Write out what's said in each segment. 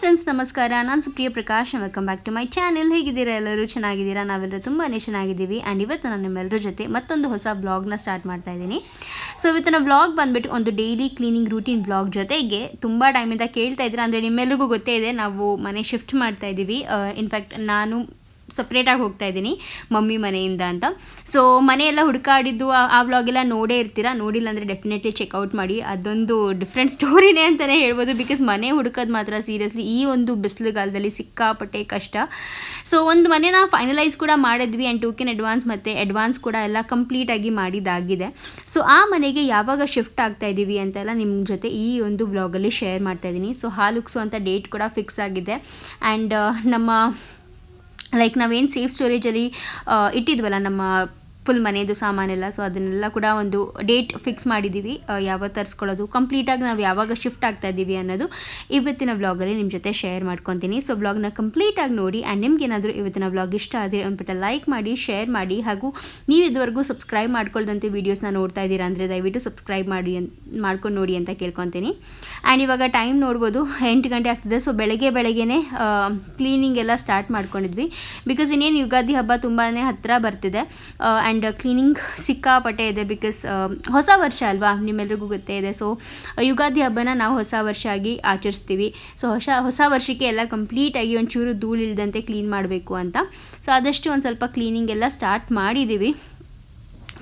Friends, ನಮಸ್ಕಾರ. ನಾನು Supriya Prakash. Welcome back to my channel. ಹೇಗಿದ್ದೀರಾ? ಎಲ್ಲರೂ ಚೆನ್ನಾಗಿದ್ದೀರಾ? ನಾವೆಲ್ಲರೂ ತುಂಬಾ ಚೆನ್ನಾಗಿದ್ದೀವಿ. ಆ್ಯಂಡ್ ಇವತ್ತು ನಾನು ನಿಮ್ಮೆಲ್ಲರ ಜೊತೆ ಮತ್ತೊಂದು ಹೊಸ ಬ್ಲಾಗ್ನ ಸ್ಟಾರ್ಟ್ ಮಾಡ್ತಾ ಇದ್ದೀನಿ. ಸೊ ಇವತ್ತಿನ ಬ್ಲಾಗ್ ಬಂದುಬಿಟ್ಟು ಒಂದು ಡೈಲಿ ಕ್ಲೀನಿಂಗ್ ರೂಟೀನ್ ಬ್ಲಾಗ್ ಜೊತೆಗೆ ತುಂಬ ಟೈಮಿಂದ ಕೇಳ್ತಾ ಇದ್ದೀರಾ. ಅಂದರೆ ನಿಮ್ಮೆಲ್ಲರಿಗೂ ಗೊತ್ತೇ ಇದೆ, ನಾವು ಮನೆ ಶಿಫ್ಟ್ ಮಾಡ್ತಾ ಇದ್ದೀವಿ. ಇನ್ಫ್ಯಾಕ್ಟ್ ನಾನು ಸಪ್ರೇಟಾಗಿ ಹೋಗ್ತಾ ಇದ್ದೀನಿ ಮಮ್ಮಿ ಮನೆಯಿಂದ ಅಂತ. ಸೊ ಮನೆಯೆಲ್ಲ ಹುಡುಕಾಡಿದ್ದು ಆ ವ್ಲಾಗೆಲ್ಲ ನೋಡೇ ಇರ್ತೀರಾ. ನೋಡಿಲ್ಲ ಅಂದರೆ ಡೆಫಿನೆಟ್ಲಿ ಚೆಕ್ಔಟ್ ಮಾಡಿ. ಅದೊಂದು ಡಿಫ್ರೆಂಟ್ ಸ್ಟೋರಿನೇ ಅಂತಲೇ ಹೇಳ್ಬೋದು. ಬಿಕಾಸ್ ಮನೆ ಹುಡುಕೋದು ಮಾತ್ರ ಸೀರಿಯಸ್ಲಿ ಈ ಒಂದು ಬಿಸಿಲುಗಾಲದಲ್ಲಿ ಸಿಕ್ಕಾಪಟ್ಟೆ ಕಷ್ಟ. ಸೊ ಒಂದು ಮನೆನ ಫೈನಲೈಸ್ ಕೂಡ ಮಾಡಿದ್ವಿ. ಆ್ಯಂಡ್ ಟೋಕೆನ್ ಅಡ್ವಾನ್ಸ್ ಮತ್ತು ಅಡ್ವಾನ್ಸ್ ಕೂಡ ಎಲ್ಲ ಕಂಪ್ಲೀಟಾಗಿ ಮಾಡಿದ್ದಾಗಿದೆ. ಸೊ ಆ ಮನೆಗೆ ಯಾವಾಗ ಶಿಫ್ಟ್ ಆಗ್ತಾ ಇದ್ದೀವಿ ಅಂತೆಲ್ಲ ನಿಮ್ಮ ಜೊತೆ ಈ ಒಂದು ವ್ಲಾಗಲ್ಲಿ ಶೇರ್ ಮಾಡ್ತಾ ಇದ್ದೀನಿ. ಸೊ ಹಾಲು ಉಕ್ಸುವಂಥ ಡೇಟ್ ಕೂಡ ಫಿಕ್ಸ್ ಆಗಿದೆ. ಆ್ಯಂಡ್ ನಮ್ಮ ನಾವೇನು ಸೇಫ್ ಸ್ಟೋರೇಜಲ್ಲಿ ಇಟ್ಟಿದ್ವಲ್ಲ ನಮ್ಮ ಫುಲ್ ಮನೆಯದು ಸಾಮಾನೆಲ್ಲ, ಸೊ ಅದನ್ನೆಲ್ಲ ಕೂಡ ಒಂದು ಡೇಟ್ ಫಿಕ್ಸ್ ಮಾಡಿದ್ದೀವಿ. ಯಾವಾಗ ತರಿಸ್ಕೊಳ್ಳೋದು ಕಂಪ್ಲೀಟಾಗಿ ನಾವು ಯಾವಾಗ ಶಿಫ್ಟ್ ಆಗ್ತಾ ಇದ್ದೀವಿ ಅನ್ನೋದು ಇವತ್ತಿನ ವ್ಲಾಗಲ್ಲಿ ನಿಮ್ಮ ಜೊತೆ ಶೇರ್ ಮಾಡ್ಕೊತೀನಿ. ಸೊ ವ್ಲಾಗ್ನ ಕಂಪ್ಲೀಟಾಗಿ ನೋಡಿ. ಆ್ಯಂಡ್ ನಿಮ್ಗೇನಾದರೂ ಇವತ್ತಿನ ವ್ಲಾಗ್ ಇಷ್ಟ ಆದರೆ ಒಂದು ಲೈಕ್ ಮಾಡಿ, ಶೇರ್ ಮಾಡಿ. ಹಾಗೂ ನೀವು ಇದುವರೆಗೂ ಸಬ್ಸ್ಕ್ರೈಬ್ ಮಾಡ್ಕೊಳ್ದಂತೆ ವೀಡಿಯೋಸ್ನ ನೋಡ್ತಾ ಇದ್ದೀರಾ ಅಂದರೆ ದಯವಿಟ್ಟು ಸಬ್ಸ್ಕ್ರೈಬ್ ಮಾಡ್ಕೊಂಡು ನೋಡಿ ಅಂತ ಕೇಳ್ಕೊತೀನಿ. ಆ್ಯಂಡ್ ಇವಾಗ ಟೈಮ್ ನೋಡ್ಬೋದು 8 ಗಂಟೆ ಆಗ್ತಿದೆ. ಸೊ ಬೆಳಗ್ಗೆನೇ ಕ್ಲೀನಿಂಗ್ ಎಲ್ಲ ಸ್ಟಾರ್ಟ್ ಮಾಡ್ಕೊಂಡಿದ್ವಿ. ಬಿಕಾಸ್ ಇನ್ನೇನು ಯುಗಾದಿ ಹಬ್ಬ ತುಂಬಾ ಹತ್ತಿರ ಬರ್ತಿದೆ. ಆ್ಯಂಡ್ ಕ್ಲೀನಿಂಗ್ ಸಿಕ್ಕಾಪಟ್ಟೆ ಇದೆ. ಬಿಕಾಸ್ ಹೊಸ ವರ್ಷ ಅಲ್ವಾ, ನಿಮ್ಮೆಲ್ರಿಗೂ ಗೊತ್ತೇ ಇದೆ. ಸೊ ಯುಗಾದಿ ಹಬ್ಬನ ನಾವು ಹೊಸ ವರ್ಷ ಆಗಿ ಆಚರಿಸ್ತೀವಿ. ಸೊ ಹೊಸ ವರ್ಷಕ್ಕೆ ಎಲ್ಲ ಕಂಪ್ಲೀಟಾಗಿ ಒಂಚೂರು ಧೂಳು ಇಲ್ಲದಂತೆ ಕ್ಲೀನ್ ಮಾಡಬೇಕು ಅಂತ. ಸೊ ಆದಷ್ಟು ಒಂದು ಸ್ವಲ್ಪ ಕ್ಲೀನಿಂಗ್ ಎಲ್ಲ ಸ್ಟಾರ್ಟ್ ಮಾಡಿದ್ದೀವಿ.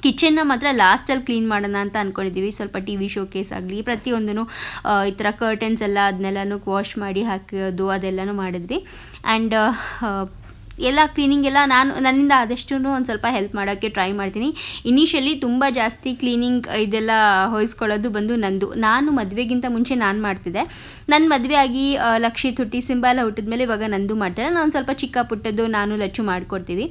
ಕಿಚನ್ನ ಮಾತ್ರ ಲಾಸ್ಟಲ್ಲಿ ಕ್ಲೀನ್ ಮಾಡೋಣ ಅಂತ ಅಂದ್ಕೊಂಡಿದ್ದೀವಿ. ಸ್ವಲ್ಪ ಟಿ ವಿ ಶೋಕೇಸ್ ಆಗಲಿ ಪ್ರತಿಯೊಂದೂ ಈ ಥರ ಕರ್ಟನ್ಸ್ ಎಲ್ಲ ಅದನ್ನೆಲ್ಲನೂ ವಾಶ್ ಮಾಡಿ ಹಾಕೋದು ಅದೆಲ್ಲನೂ ಮಾಡಿದ್ವಿ. ಆ್ಯಂಡ್ ಎಲ್ಲ ಕ್ಲೀನಿಂಗ್ ಎಲ್ಲ ನನ್ನಿಂದ ಆದಷ್ಟು ಒಂದು ಸ್ವಲ್ಪ ಹೆಲ್ಪ್ ಮಾಡೋಕ್ಕೆ ಟ್ರೈ ಮಾಡ್ತೀನಿ. ಇನಿಷಿಯಲಿ ತುಂಬ ಜಾಸ್ತಿ ಕ್ಲೀನಿಂಗ್ ಇದೆಲ್ಲ ಹೊಯ್ಸ್ಕೊಳ್ಳೋದು ಬಂದು ನಾನು ಮದುವೆಗಿಂತ ಮುಂಚೆ ನಾನು ಮಾಡ್ತಿದ್ದೆ. ನನ್ನ ಮದುವೆ ಆಗಿ ಲಕ್ಷಿ ತುಟ್ಟಿ ಸಿಂಬ ಎಲ್ಲ ಹುಟ್ಟಿದ್ಮೇಲೆ ಇವಾಗ ನಂದು ಮಾಡ್ತಾರೆ. ನಾನು ಸ್ವಲ್ಪ ಚಿಕ್ಕ ಪುಟ್ಟದ್ದು ನಾನು ಲಚ್ಚು ಮಾಡಿಕೊಡ್ತೀವಿ.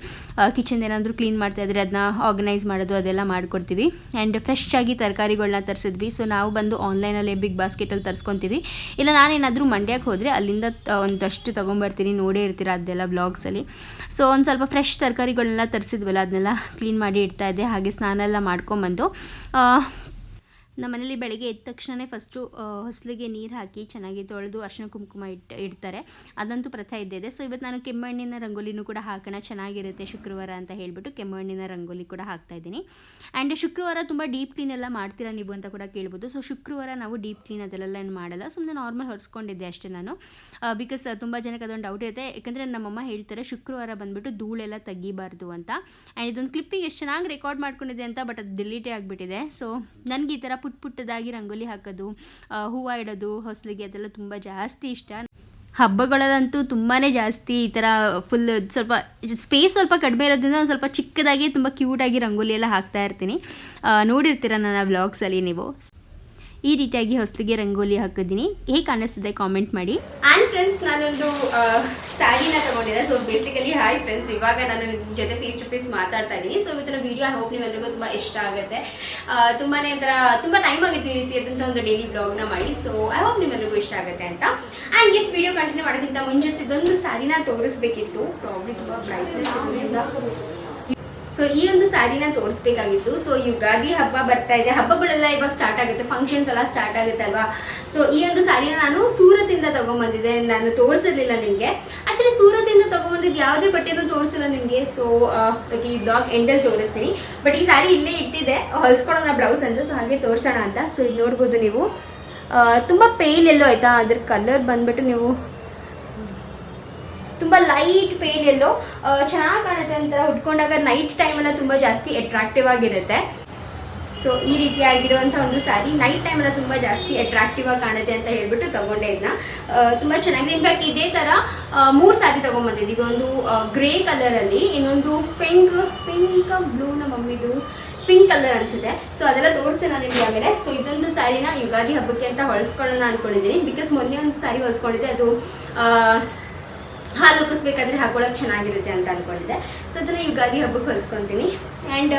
ಕಿಚನ್ ಏನಾದರೂ ಕ್ಲೀನ್ ಮಾಡ್ತಾಯಿದ್ರೆ ಅದನ್ನ ಆರ್ಗನೈಸ್ ಮಾಡೋದು ಅದೆಲ್ಲ ಮಾಡಿಕೊಡ್ತೀವಿ. ಆ್ಯಂಡ್ ಫ್ರೆಶ್ ಆಗಿ ತರಕಾರಿಗಳನ್ನ ತರಿಸಿದ್ವಿ. ಸೊ ನಾವು ಬಂದು ಆನ್ಲೈನಲ್ಲೇ ಬಿಗ್ ಬಾಸ್ಕೆಟಲ್ಲಿ ತರಿಸ್ಕೊತೀವಿ. ಇಲ್ಲ ನಾನೇನಾದರೂ ಮಂಡ್ಯಕ್ಕೆ ಹೋದರೆ ಅಲ್ಲಿಂದ ಒಂದಷ್ಟು ತೊಗೊಂಬರ್ತೀನಿ. ನೋಡೇ ಇರ್ತೀರ ಅದೆಲ್ಲ ಬ್ಲಾಗ್ಸಲ್ಲಿ. ಸೊ ಒಂದು ಸ್ವಲ್ಪ ಫ್ರೆಶ್ ತರಕಾರಿಗಳನ್ನೆಲ್ಲ ತರಿಸಿದ್ವಲ್ಲ ಅದನ್ನೆಲ್ಲ ಕ್ಲೀನ್ ಮಾಡಿ ಇಡ್ತಾಯಿದ್ದೆ. ಹಾಗೆ ಸ್ನಾನ ಎಲ್ಲ ಮಾಡ್ಕೊಂಬಂದು ನಮ್ಮ ಮನೇಲಿ ಬೆಳಗ್ಗೆ ಎದ್ದ ತಕ್ಷಣ ಫಸ್ಟು ಹೊಸಲಿಗೆ ನೀರು ಹಾಕಿ ಚೆನ್ನಾಗಿ ತೊಳೆದು ಅರಿಶಿನ ಕುಂಕುಮ ಇಡ್ತಾರೆ. ಅದಂತೂ ಪ್ರಥಾ ಇದ್ದಿದೆ. ಸೊ ಇವತ್ತು ನಾನು ಕೆಮ್ಮಣ್ಣಿನ ರಂಗೋಲಿನೂ ಕೂಡ ಹಾಕೋಣ, ಚೆನ್ನಾಗಿರುತ್ತೆ ಶುಕ್ರವಾರ ಅಂತ ಹೇಳಿಬಿಟ್ಟು ಕೆಮ್ಮಣ್ಣಿನ ರಂಗೋಲಿ ಕೂಡ ಹಾಕ್ತಾಯಿದ್ದೀನಿ. ಆ್ಯಂಡ್ ಶುಕ್ರವಾರ ತುಂಬ ಡೀಪ್ ಕ್ಲೀನ್ ಎಲ್ಲ ಮಾಡ್ತೀರಾ ನೀವು ಅಂತ ಕೂಡ ಕೇಳ್ಬೋದು. ಸೊ ಶುಕ್ರವಾರ ನಾವು ಡೀಪ್ ಕ್ಲೀನ್ ಅದೆಲ್ಲ ಏನು ಮಾಡಲ್ಲ, ಸುಮ್ಮನೆ ನಾರ್ಮಲ್ ಹೊರಿಸ್ಕೊಂಡಿದ್ದೆ ಅಷ್ಟೇ ನಾನು. ಬಿಕಾಸ್ ತುಂಬ ಜನಕ್ಕೆ ಅದೊಂದು ಡೌಟ್ ಇರುತ್ತೆ. ಯಾಕಂದರೆ ನಮ್ಮಮ್ಮ ಹೇಳ್ತಾರೆ ಶುಕ್ರವಾರ ಬಂದುಬಿಟ್ಟು ಧೂಳೆಲ್ಲ ತೆಗಿಬಾರ್ದು ಅಂತ. ಆ್ಯಂಡ್ ಇದೊಂದು ಕ್ಲಿಪ್ಪಿಗೆ ಎಷ್ಟು ಚೆನ್ನಾಗಿ ರೆಕಾರ್ಡ್ ಮಾಡ್ಕೊಂಡಿದೆ ಅಂತ, ಬಟ್ ಅದು ಡಿಲೀಟೇ ಆಗಿಬಿಟ್ಟಿದೆ. ಸೊ ನನಗೆ ಈ ಥರ ಪುಟ್ಟದಾಗಿ ರಂಗೋಲಿ ಹಾಕೋದು, ಹೂವು ಇಡೋದು ಹೊಸಲಿಗೆ ಅದೆಲ್ಲ ತುಂಬ ಜಾಸ್ತಿ ಇಷ್ಟ. ಹಬ್ಬಗಳಲ್ಲಂತೂ ತುಂಬಾ ಜಾಸ್ತಿ ಈ ಥರ ಫುಲ್ ಸ್ವಲ್ಪ ಸ್ಪೇಸ್ ಸ್ವಲ್ಪ ಕಡಿಮೆ ಇರೋದ್ರಿಂದ ಒಂದು ಸ್ವಲ್ಪ ಚಿಕ್ಕದಾಗಿ ತುಂಬ ಕ್ಯೂಟಾಗಿ ರಂಗೋಲಿ ಎಲ್ಲ ಹಾಕ್ತಾ ಇರ್ತೀನಿ. ನೋಡಿರ್ತೀರ ನನ್ನ ವ್ಲಾಗ್ಸಲ್ಲಿ ನೀವು. ಈ ರೀತಿಯಾಗಿ ಹೊಸಲಿಗೆ ರಂಗೋಲಿ ಹಾಕಿದ್ದೀನಿ. ಹೇಗೆ ಕಾಣಿಸ್ತಿದೆ ಕಾಮೆಂಟ್ ಮಾಡಿ. ಆ್ಯಂಡ್ ಫ್ರೆಂಡ್ಸ್, ನಾನೊಂದು ಸ್ಯಾರಿನ ತೊಗೊಂಡಿದ್ದೆ. ಸೊ ಬೇಸಿಕಲಿ ಹಾಯ್ ಫ್ರೆಂಡ್ಸ್, ಇವಾಗ ನಾನು ನಿಮ್ಮ ಜೊತೆ ಫೇಸ್ ಟು ಫೇಸ್ ಮಾತಾಡ್ತಾ ಇದ್ದೀನಿ. ಸೊ ಇವತ್ತಿನ ವಿಡಿಯೋ ಐ ಹೋಪ್ ನಿಮ್ಮೆಲ್ಲರಿಗೂ ತುಂಬ ಇಷ್ಟ ಆಗುತ್ತೆ. ತುಂಬಾ ಒಂಥರ ತುಂಬ ಟೈಮ್ ಆಗಿತ್ತು ಈ ರೀತಿಯಾದಂಥ ಒಂದು ಡೈಲಿ ಬ್ಲಾಗ್ನ ಮಾಡಿ. ಸೊ ಐ ಹೋಪ್ ನಿಮ್ಮೆಲ್ಲರಿಗೂ ಇಷ್ಟ ಆಗುತ್ತೆ ಅಂತ. ಆ್ಯಂಡ್ ಗೆಸ್ ವಿಡಿಯೋ ಕಂಟಿನ್ಯೂ ಮಾಡೋಕ್ಕಿಂತ ಮುಂಚೆ ಇದೊಂದು ಸ್ಯಾರಿನ ತೋರಿಸ್ಬೇಕಿತ್ತು. ಪ್ರಾಬ್ಲಿ ತುಂಬ ಬ್ರೈಟ್ನೆಸ್ ಇರೋದ್ರಿಂದ ಸೊ ಈ ಒಂದು ಸ್ಯಾರಿನ ತೋರಿಸ್ಬೇಕಾಗಿತ್ತು. ಸೊ ಯುಗಾದಿ ಹಬ್ಬ ಬರ್ತಾ ಇದೆ, ಹಬ್ಬಗಳೆಲ್ಲ ಇವಾಗ ಸ್ಟಾರ್ಟ್ ಆಗುತ್ತೆ, ಫಂಕ್ಷನ್ಸ್ ಎಲ್ಲ ಸ್ಟಾರ್ಟ್ ಆಗುತ್ತೆ ಅಲ್ವಾ. ಸೊ ಈ ಒಂದು ಸ್ಯಾರಿನ ನಾನು ಸೂರತಿಂದ ತಗೊಂಡ್ಬಂದಿದ್ದೆ. ನಾನು ತೋರಿಸಿರ್ಲಿಲ್ಲ ನಿಮಗೆ. ಆಕ್ಚುಲಿ ಸೂರತಿಂದ ತಗೊಂಡ್ಬಂದಿದ್ದು ಯಾವುದೇ ಬಟ್ಟೆನೂ ತೋರಿಸಿಲ್ಲ ನಿಮಗೆ. ಸೊ ಈ ಬ್ಲಾಗ್ ಎಂಡಲ್ಲಿ ತೋರಿಸ್ತೀನಿ. ಬಟ್ ಈ ಸ್ಯಾರಿ ಇಲ್ಲೇ ಇಟ್ಟಿದೆ, ಹೊಲ್ಸ್ಕೊಳ್ಳೋಣ ಬ್ಲೌಸ್ ಅಂತ. ಸೊ ಹಾಗೆ ತೋರಿಸೋಣ ಅಂತ. ಸೊ ಇದು ನೋಡ್ಬೋದು ನೀವು, ತುಂಬ ಪೇಲ್ ಎಲ್ಲೋ ಆಯ್ತಾ, ಅದ್ರ ಕಲರ್ ಬಂದ್ಬಿಟ್ಟು ನೀವು ತುಂಬ ಲೈಟ್ ಪೇಲ್ ಎಲ್ಲೋ ಚೆನ್ನಾಗಿ ಕಾಣುತ್ತೆ. ಒಂಥರ ಉಟ್ಕೊಂಡಾಗ ನೈಟ್ ಟೈಮೆಲ್ಲ ತುಂಬ ಜಾಸ್ತಿ ಅಟ್ರಾಕ್ಟಿವ್ ಆಗಿರುತ್ತೆ. ಸೊ ಈ ರೀತಿಯಾಗಿರುವಂಥ ಒಂದು ಸ್ಯಾರಿ ನೈಟ್ ಟೈಮೆಲ್ಲ ತುಂಬ ಜಾಸ್ತಿ ಅಟ್ರಾಕ್ಟಿವ್ ಆಗಿ ಕಾಣುತ್ತೆ ಅಂತ ಹೇಳ್ಬಿಟ್ಟು ತೊಗೊಂಡೆ ಇದನ್ನ. ತುಂಬ ಚೆನ್ನಾಗಿದೆ. ಇನ್ಫ್ಯಾಕ್ಟ್ ಇದೇ ಥರ 3 ಸ್ಯಾರಿ ತೊಗೊಂಬಂದಿದ್ದೀವಿ. ಒಂದು ಗ್ರೇ ಕಲರಲ್ಲಿ, ಇನ್ನೊಂದು ಪಿಂಕ್ ಬ್ಲೂ, ನಮ್ಮ ಮಮ್ಮಿದು ಪಿಂಕ್ ಕಲರ್ ಅನಿಸಿದೆ. ಸೊ ಅದೆಲ್ಲ ತೋರಿಸಿ ನಾನು ನಿಮಗೆ ಆಮೇಲೆ. ಸೊ ಇದೊಂದು ಸ್ಯಾರಿನ ಯುಗಾದಿ ಹಬ್ಬಕ್ಕೆ ಅಂತ ಹೊಲಿಸ್ಕೊಳ್ಳೋಣ ಅಂದ್ಕೊಂಡಿದ್ದೀನಿ. ಬಿಕಾಸ್ ಮೊನ್ನೆ ಒಂದು ಸ್ಯಾರಿ ಹೊಲಿಸ್ಕೊಂಡಿದ್ದೆ, ಅದು ಹಾಲು ಉಕ್ಕಿಸ್ಬೇಕಾದ್ರೆ ಹಾಕೊಳ್ಳೋಕೆ ಚೆನ್ನಾಗಿರುತ್ತೆ ಅಂತ ಅಂದ್ಕೊಂಡಿದ್ದೆ. ಸೊ ಅದನ್ನು ಯುಗಾದಿ ಹಬ್ಬಕ್ಕೆ ಹೊಲಿಸ್ಕೊತೀನಿ. ಆ್ಯಂಡ್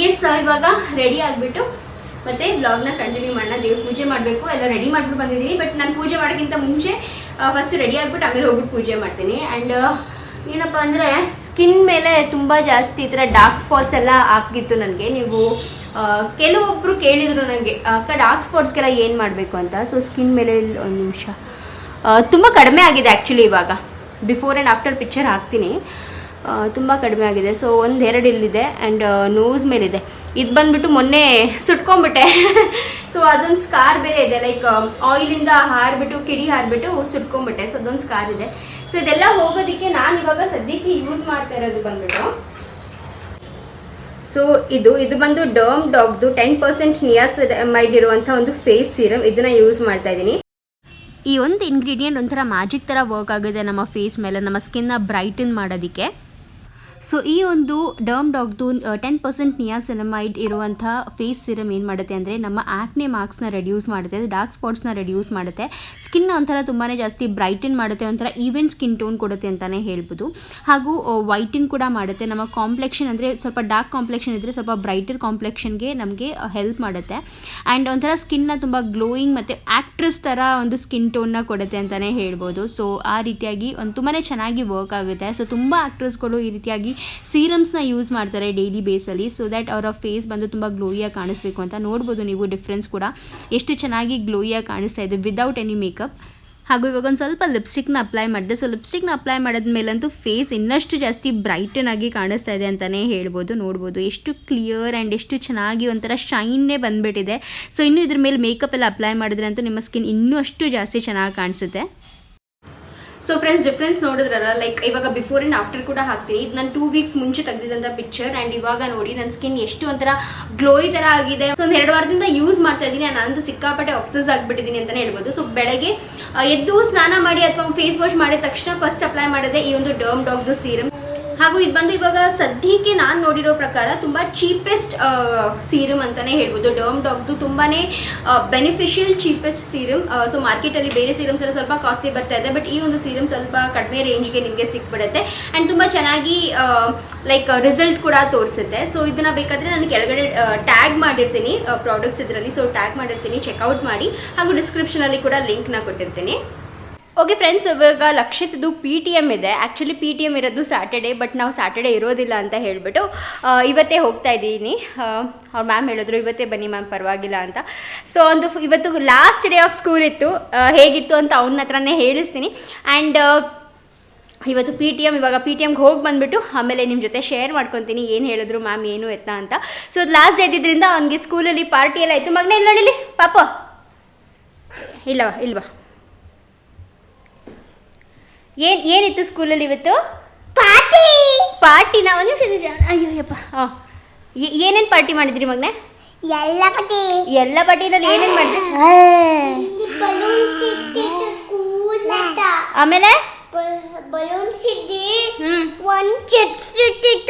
ಎಸ್, ಇವಾಗ ರೆಡಿ ಆಗಿಬಿಟ್ಟು ಮತ್ತೆ ಬ್ಲಾಗ್ನ ಕಂಟಿನ್ಯೂ ಮಾಡೋಣ. ದೇವ್ರ ಪೂಜೆ ಮಾಡಬೇಕು, ಎಲ್ಲ ರೆಡಿ ಮಾಡಿಬಿಟ್ಟು ಬಂದಿದ್ದೀನಿ. ಬಟ್ ನಾನು ಪೂಜೆ ಮಾಡೋಕ್ಕಿಂತ ಮುಂಚೆ ಫಸ್ಟ್ ರೆಡಿ ಆಗಿಬಿಟ್ಟು ಆಮೇಲೆ ಹೋಗ್ಬಿಟ್ಟು ಪೂಜೆ ಮಾಡ್ತೀನಿ. ಆ್ಯಂಡ್ ಏನಪ್ಪ ಅಂದರೆ ಸ್ಕಿನ್ ಮೇಲೆ ತುಂಬ ಜಾಸ್ತಿ ಈ ಥರ ಡಾರ್ಕ್ ಸ್ಪಾಟ್ಸ್ ಎಲ್ಲ ಆಗಿತ್ತು ನನಗೆ. ನೀವು ಕೆಲವೊಬ್ಬರು ಕೇಳಿದರು ನನಗೆ ಅಕ್ಕ ಡಾರ್ಕ್ ಸ್ಪಾಟ್ಸ್ಗೆಲ್ಲ ಏನು ಮಾಡಬೇಕು ಅಂತ. ಸೊ ಸ್ಕಿನ್ ಮೇಲೆ ಒಂದು ನಿಮಿಷ ತುಂಬ ಕಡಿಮೆ ಆಗಿದೆ ಆ್ಯಕ್ಚುಲಿ. ಇವಾಗ ಬಿಫೋರ್ ಆ್ಯಂಡ್ ಆಫ್ಟರ್ ಪಿಕ್ಚರ್ ಹಾಕ್ತೀನಿ. ತುಂಬ ಕಡಿಮೆ ಆಗಿದೆ. ಸೊ 1-2 ಇಲ್ಲಿದೆ ಆ್ಯಂಡ್ ನೋಸ್ ಮೇಲಿದೆ. ಇದು ಬಂದುಬಿಟ್ಟು ಮೊನ್ನೆ ಸುಟ್ಕೊಂಡ್ಬಿಟ್ಟೆ. ಸೊ ಅದೊಂದು ಸ್ಕಾರ್ ಬೇರೆ ಇದೆ, ಲೈಕ್ ಆಯಿಲಿಂದ ಹಾರಿಬಿಟ್ಟು ಕಿಡಿ ಹಾರಿಬಿಟ್ಟು ಸುಟ್ಕೊಂಡ್ಬಿಟ್ಟೆ. ಸೊ ಅದೊಂದು ಸ್ಕಾರ್ ಇದೆ. ಸೊ ಇದೆಲ್ಲ ಹೋಗೋದಕ್ಕೆ ನಾನು ಇವಾಗ ಸದ್ಯಕ್ಕೆ ಯೂಸ್ ಮಾಡ್ತಾ ಇರೋದು ಬಂದ್ಬಿಟ್ಟು, ಸೊ ಇದು ಬಂದು ಡರ್ಮ್ ಡಾಗ್ದು 10% ನಿಯಾಸಿನಮೈಡ್ ಇರುವಂಥ ಒಂದು ಫೇಸ್ ಸೀರಮ್. ಇದನ್ನು ಯೂಸ್ ಮಾಡ್ತಾ ಇದ್ದೀನಿ. ಈ ಒಂದು ಇಂಗ್ರೀಡಿಯೆಂಟ್ ಒಂಥರ ಮ್ಯಾಜಿಕ್ ಥರ ವರ್ಕ್ ಆಗಿದೆ ನಮ್ಮ ಫೇಸ್ ಮೇಲೆ, ನಮ್ಮ ಸ್ಕಿನ್ನ ಬ್ರೈಟನ್ ಮಾಡೋದಕ್ಕೆ. ಸೊ ಈ ಒಂದು ಡರ್ಮ್ ಡಾಗ್ದು 10% ನಿಯಾಸಿನಮೈಡ್ ಇರುವಂಥ ಫೇಸ್ ಸಿರಮ್ ಏನು ಮಾಡುತ್ತೆ ಅಂದರೆ ನಮ್ಮ ಆ್ಯಕ್ನೆ ಮಾರ್ಕ್ಸ್ನ ರೆಡ್ಯೂಸ್ ಮಾಡುತ್ತೆ, ಡಾರ್ಕ್ ಸ್ಪಾಟ್ಸ್ನ ರೆಡ್ಯೂಸ್ ಮಾಡುತ್ತೆ, ಸ್ಕಿನ್ನ ಒಂಥರ ತುಂಬಾ ಜಾಸ್ತಿ ಬ್ರೈಟನ್ ಮಾಡುತ್ತೆ, ಒಂಥರ ಈವೆನ್ ಸ್ಕಿನ್ ಟೋನ್ ಕೊಡುತ್ತೆ ಅಂತಲೇ ಹೇಳ್ಬೋದು. ಹಾಗೂ ವೈಟನ್ ಕೂಡ ಮಾಡುತ್ತೆ. ನಮ್ಮ ಕಾಂಪ್ಲೆಕ್ಷನ್ ಅಂದರೆ ಸ್ವಲ್ಪ ಡಾರ್ಕ್ ಕಾಂಪ್ಲೆಕ್ಷನ್ ಇದ್ದರೆ ಸ್ವಲ್ಪ ಬ್ರೈಟರ್ ಕಾಂಪ್ಲೆಕ್ಷನ್ಗೆ ನಮಗೆ ಹೆಲ್ಪ್ ಮಾಡುತ್ತೆ. ಆ್ಯಂಡ್ ಒಂಥರ ಸ್ಕಿನ್ನ ತುಂಬ ಗ್ಲೋಯಿಂಗ್ ಮತ್ತು ಆ್ಯಕ್ಟ್ರೆಸ್ ಥರ ಒಂದು ಸ್ಕಿನ್ ಟೋನ್ನ ಕೊಡುತ್ತೆ ಅಂತಲೇ ಹೇಳ್ಬೋದು. ಸೊ ಆ ರೀತಿಯಾಗಿ ಒಂದು ತುಂಬಾ ಚೆನ್ನಾಗಿ ವರ್ಕ್ ಆಗುತ್ತೆ. ಸೊ ತುಂಬ ಆ್ಯಕ್ಟ್ರೆಸ್ಗಳು ಈ ರೀತಿಯಾಗಿ ಸೀರಮ್ಸ್ನ ಯೂಸ್ ಮಾಡ್ತಾರೆ ಡೈಲಿ ಬೇಸಲ್ಲಿ, ಸೊ ದ್ಯಾಟ್ ಅವರ ಫೇಸ್ ಬಂದು ತುಂಬ ಗ್ಲೋಯಿಯಾಗಿ ಕಾಣಿಸ್ಬೇಕು ಅಂತ. ನೋಡ್ಬೋದು ನೀವು ಡಿಫ್ರೆನ್ಸ್ ಕೂಡ ಎಷ್ಟು ಚೆನ್ನಾಗಿ ಗ್ಲೋಯಿಯಾಗಿ ಕಾಣಿಸ್ತಾ ಇದೆ ವಿದೌಟ್ ಎನಿ ಮೇಕಪ್. ಹಾಗೂ ಇವಾಗ ಒಂದು ಸ್ವಲ್ಪ ಲಿಪ್ಸ್ಟಿಕ್ನ ಅಪ್ಲೈ ಮಾಡಿದೆ. ಸೊ ಲಿಪ್ಸ್ಟಿಕ್ನ ಅಪ್ಲೈ ಮಾಡಿದ್ಮೇಲಂತೂ ಫೇಸ್ ಇನ್ನಷ್ಟು ಜಾಸ್ತಿ ಬ್ರೈಟನ್ ಆಗಿ ಕಾಣಿಸ್ತಾ ಇದೆ ಅಂತಲೇ ಹೇಳ್ಬೋದು. ನೋಡ್ಬೋದು ಎಷ್ಟು ಕ್ಲಿಯರ್ ಆ್ಯಂಡ್ ಎಷ್ಟು ಚೆನ್ನಾಗಿ ಒಂಥರ ಶೈನ್ನೇ ಬಂದುಬಿಟ್ಟಿದೆ. ಸೊ ಇನ್ನು ಇದ್ರ ಮೇಲೆ ಮೇಕಪ್ ಎಲ್ಲ ಅಪ್ಲೈ ಮಾಡಿದ್ರೆ ಅಂತೂ ನಿಮ್ಮ ಸ್ಕಿನ್ ಇನ್ನೂ ಅಷ್ಟು ಜಾಸ್ತಿ ಚೆನ್ನಾಗಿ ಕಾಣಿಸುತ್ತೆ. ಸೊ ಫ್ರೆಂಡ್ಸ್, ಡಿಫ್ರೆನ್ಸ್ ನೋಡಿದ್ರಲ್ಲ, ಲೈಕ್ ಇವಾಗ ಬಿಫೋರ್ ಆ್ಯಂಡ್ ಆಫ್ಟರ್ ಕೂಡ ಹಾಕ್ತೀನಿ. ಇದು ನಾನು 2 ವೀಕ್ಸ್ ಮುಂಚೆ ತೆಗೆದಿದ್ದಂಥ ಪಿಕ್ಚರ್ ಆ್ಯಂಡ್ ಇವಾಗ ನೋಡಿ ನನ್ನ ಸ್ಕಿನ್ ಎಷ್ಟು ಒಂಥರ ಗ್ಲೋಯಿ ಥರ ಆಗಿದೆ. ಸೊ ಒಂದು 2 ವಾರದಿಂದ ಯೂಸ್ ಮಾಡ್ತಾ ಇದ್ದೀನಿ. ನಾನಂತೂ ಸಿಕ್ಕಾಪಟ್ಟೆ ಆಬ್ಸೆಸ್ ಆಗಿಬಿಟ್ಟಿದ್ದೀನಿ ಅಂತಲೇ ಹೇಳ್ಬೋದು. ಸೊ ಬೆಳಗ್ಗೆ ಎದ್ದು ಸ್ನಾನ ಮಾಡಿ ಅಥವಾ ಫೇಸ್ ವಾಶ್ ಮಾಡಿದ ತಕ್ಷಣ ಫಸ್ಟ್ ಅಪ್ಲೈ ಮಾಡಿದೆ ಈ ಒಂದು ಡರ್ಮ್ ಡಾಗ್ದು ಸೀರಮ್. ಹಾಗೂ ಇದು ಬಂದು ಇವಾಗ ಸದ್ಯಕ್ಕೆ ನಾನು ನೋಡಿರೋ ಪ್ರಕಾರ ತುಂಬ ಚೀಪೆಸ್ಟ್ ಸೀರಮ್ ಅಂತಲೇ ಹೇಳ್ಬೋದು. ಡರ್ಮ್ ಡಾಗ್ದು ತುಂಬಾ ಬೆನಿಫಿಷಿಯಲ್ ಚೀಪೆಸ್ಟ್ ಸೀರಮ್. ಸೊ ಮಾರ್ಕೆಟಲ್ಲಿ ಬೇರೆ ಸೀರಮ್ಸ್ ಎಲ್ಲ ಸ್ವಲ್ಪ ಕಾಸ್ಟ್ಲಿ ಬರ್ತಾ ಇದೆ, ಬಟ್ ಈ ಒಂದು ಸೀರಮ್ ಸ್ವಲ್ಪ ಕಡಿಮೆ ರೇಂಜ್ಗೆ ನಿಮಗೆ ಸಿಕ್ಬಿಡುತ್ತೆ ಆ್ಯಂಡ್ ತುಂಬ ಚೆನ್ನಾಗಿ ಲೈಕ್ ರಿಸಲ್ಟ್ ಕೂಡ ತೋರಿಸುತ್ತೆ. ಸೊ ಇದನ್ನು ಬೇಕಾದರೆ ನಾನು ಕೆಳಗಡೆ ಟ್ಯಾಗ್ ಮಾಡಿರ್ತೀನಿ ಪ್ರಾಡಕ್ಟ್ಸ್ ಇದರಲ್ಲಿ. ಸೊ ಟ್ಯಾಗ್ ಮಾಡಿರ್ತೀನಿ, ಚೆಕ್ಔಟ್ ಮಾಡಿ. ಹಾಗೂ ಡಿಸ್ಕ್ರಿಪ್ಷನಲ್ಲಿ ಕೂಡ ಲಿಂಕ್ನ ಕೊಟ್ಟಿರ್ತೀನಿ. ಓಕೆ ಫ್ರೆಂಡ್ಸ್, ಇವಾಗ ಲಕ್ಷಿತದ್ದು PTM ಇದೆ. ಆ್ಯಕ್ಚುಲಿ PTM ಇರೋದು ಸ್ಯಾಟರ್ಡೇ, ಬಟ್ ನಾವು ಸ್ಯಾಟರ್ಡೇ ಇರೋದಿಲ್ಲ ಅಂತ ಹೇಳಿಬಿಟ್ಟು ಇವತ್ತೇ ಹೋಗ್ತಾ ಇದ್ದೀನಿ. ಅವ್ರ ಮ್ಯಾಮ್ ಹೇಳಿದ್ರು ಇವತ್ತೇ ಬನ್ನಿ ಮ್ಯಾಮ್ ಪರವಾಗಿಲ್ಲ ಅಂತ. ಸೊ ಇವತ್ತು ಲಾಸ್ಟ್ ಡೇ ಆಫ್ ಸ್ಕೂಲ್ ಇತ್ತು. ಹೇಗಿತ್ತು ಅಂತ ಅವನ ಹತ್ರನೇ ಹೇಳಿಸ್ತೀನಿ. ಆ್ಯಂಡ್ ಇವತ್ತು ಇವಾಗ PTMಗೆ ಹೋಗಿ ಬಂದುಬಿಟ್ಟು ಆಮೇಲೆ ನಿಮ್ಮ ಜೊತೆ ಶೇರ್ ಮಾಡ್ಕೊತೀನಿ ಏನು ಹೇಳಿದ್ರು ಮ್ಯಾಮ್ ಏನು ಎತ್ತ ಅಂತ. ಸೊ ಲಾಸ್ಟ್ ಡೇ ಇದ್ದಿದ್ದರಿಂದ ಅವ್ನಿಗೆ ಸ್ಕೂಲಲ್ಲಿ ಪಾರ್ಟಿ ಎಲ್ಲ ಆಯಿತು. ಮಗನೇ ಇಲ್ಲಿ ನೋಡಿಲಿ ಪಾಪ, ಇಲ್ವಾ ಏನಿತ್ತು ಸ್ಕೂಲಲ್ಲಿ ಇವತ್ತು? ಪಾರ್ಟಿನ ಒಂದು ನಿಮಿಷ. ಅಯ್ಯೋಯಪ್ಪ, ಏನೇನು ಪಾರ್ಟಿ ಮಾಡಿದ್ರಿ ಮಗನೇ? ಎಲ್ಲ ಪಾರ್ಟಿನಲ್ಲಿ ಏನೇನು ಮಾಡಿದ್ರಿ? ಆಮೇಲೆ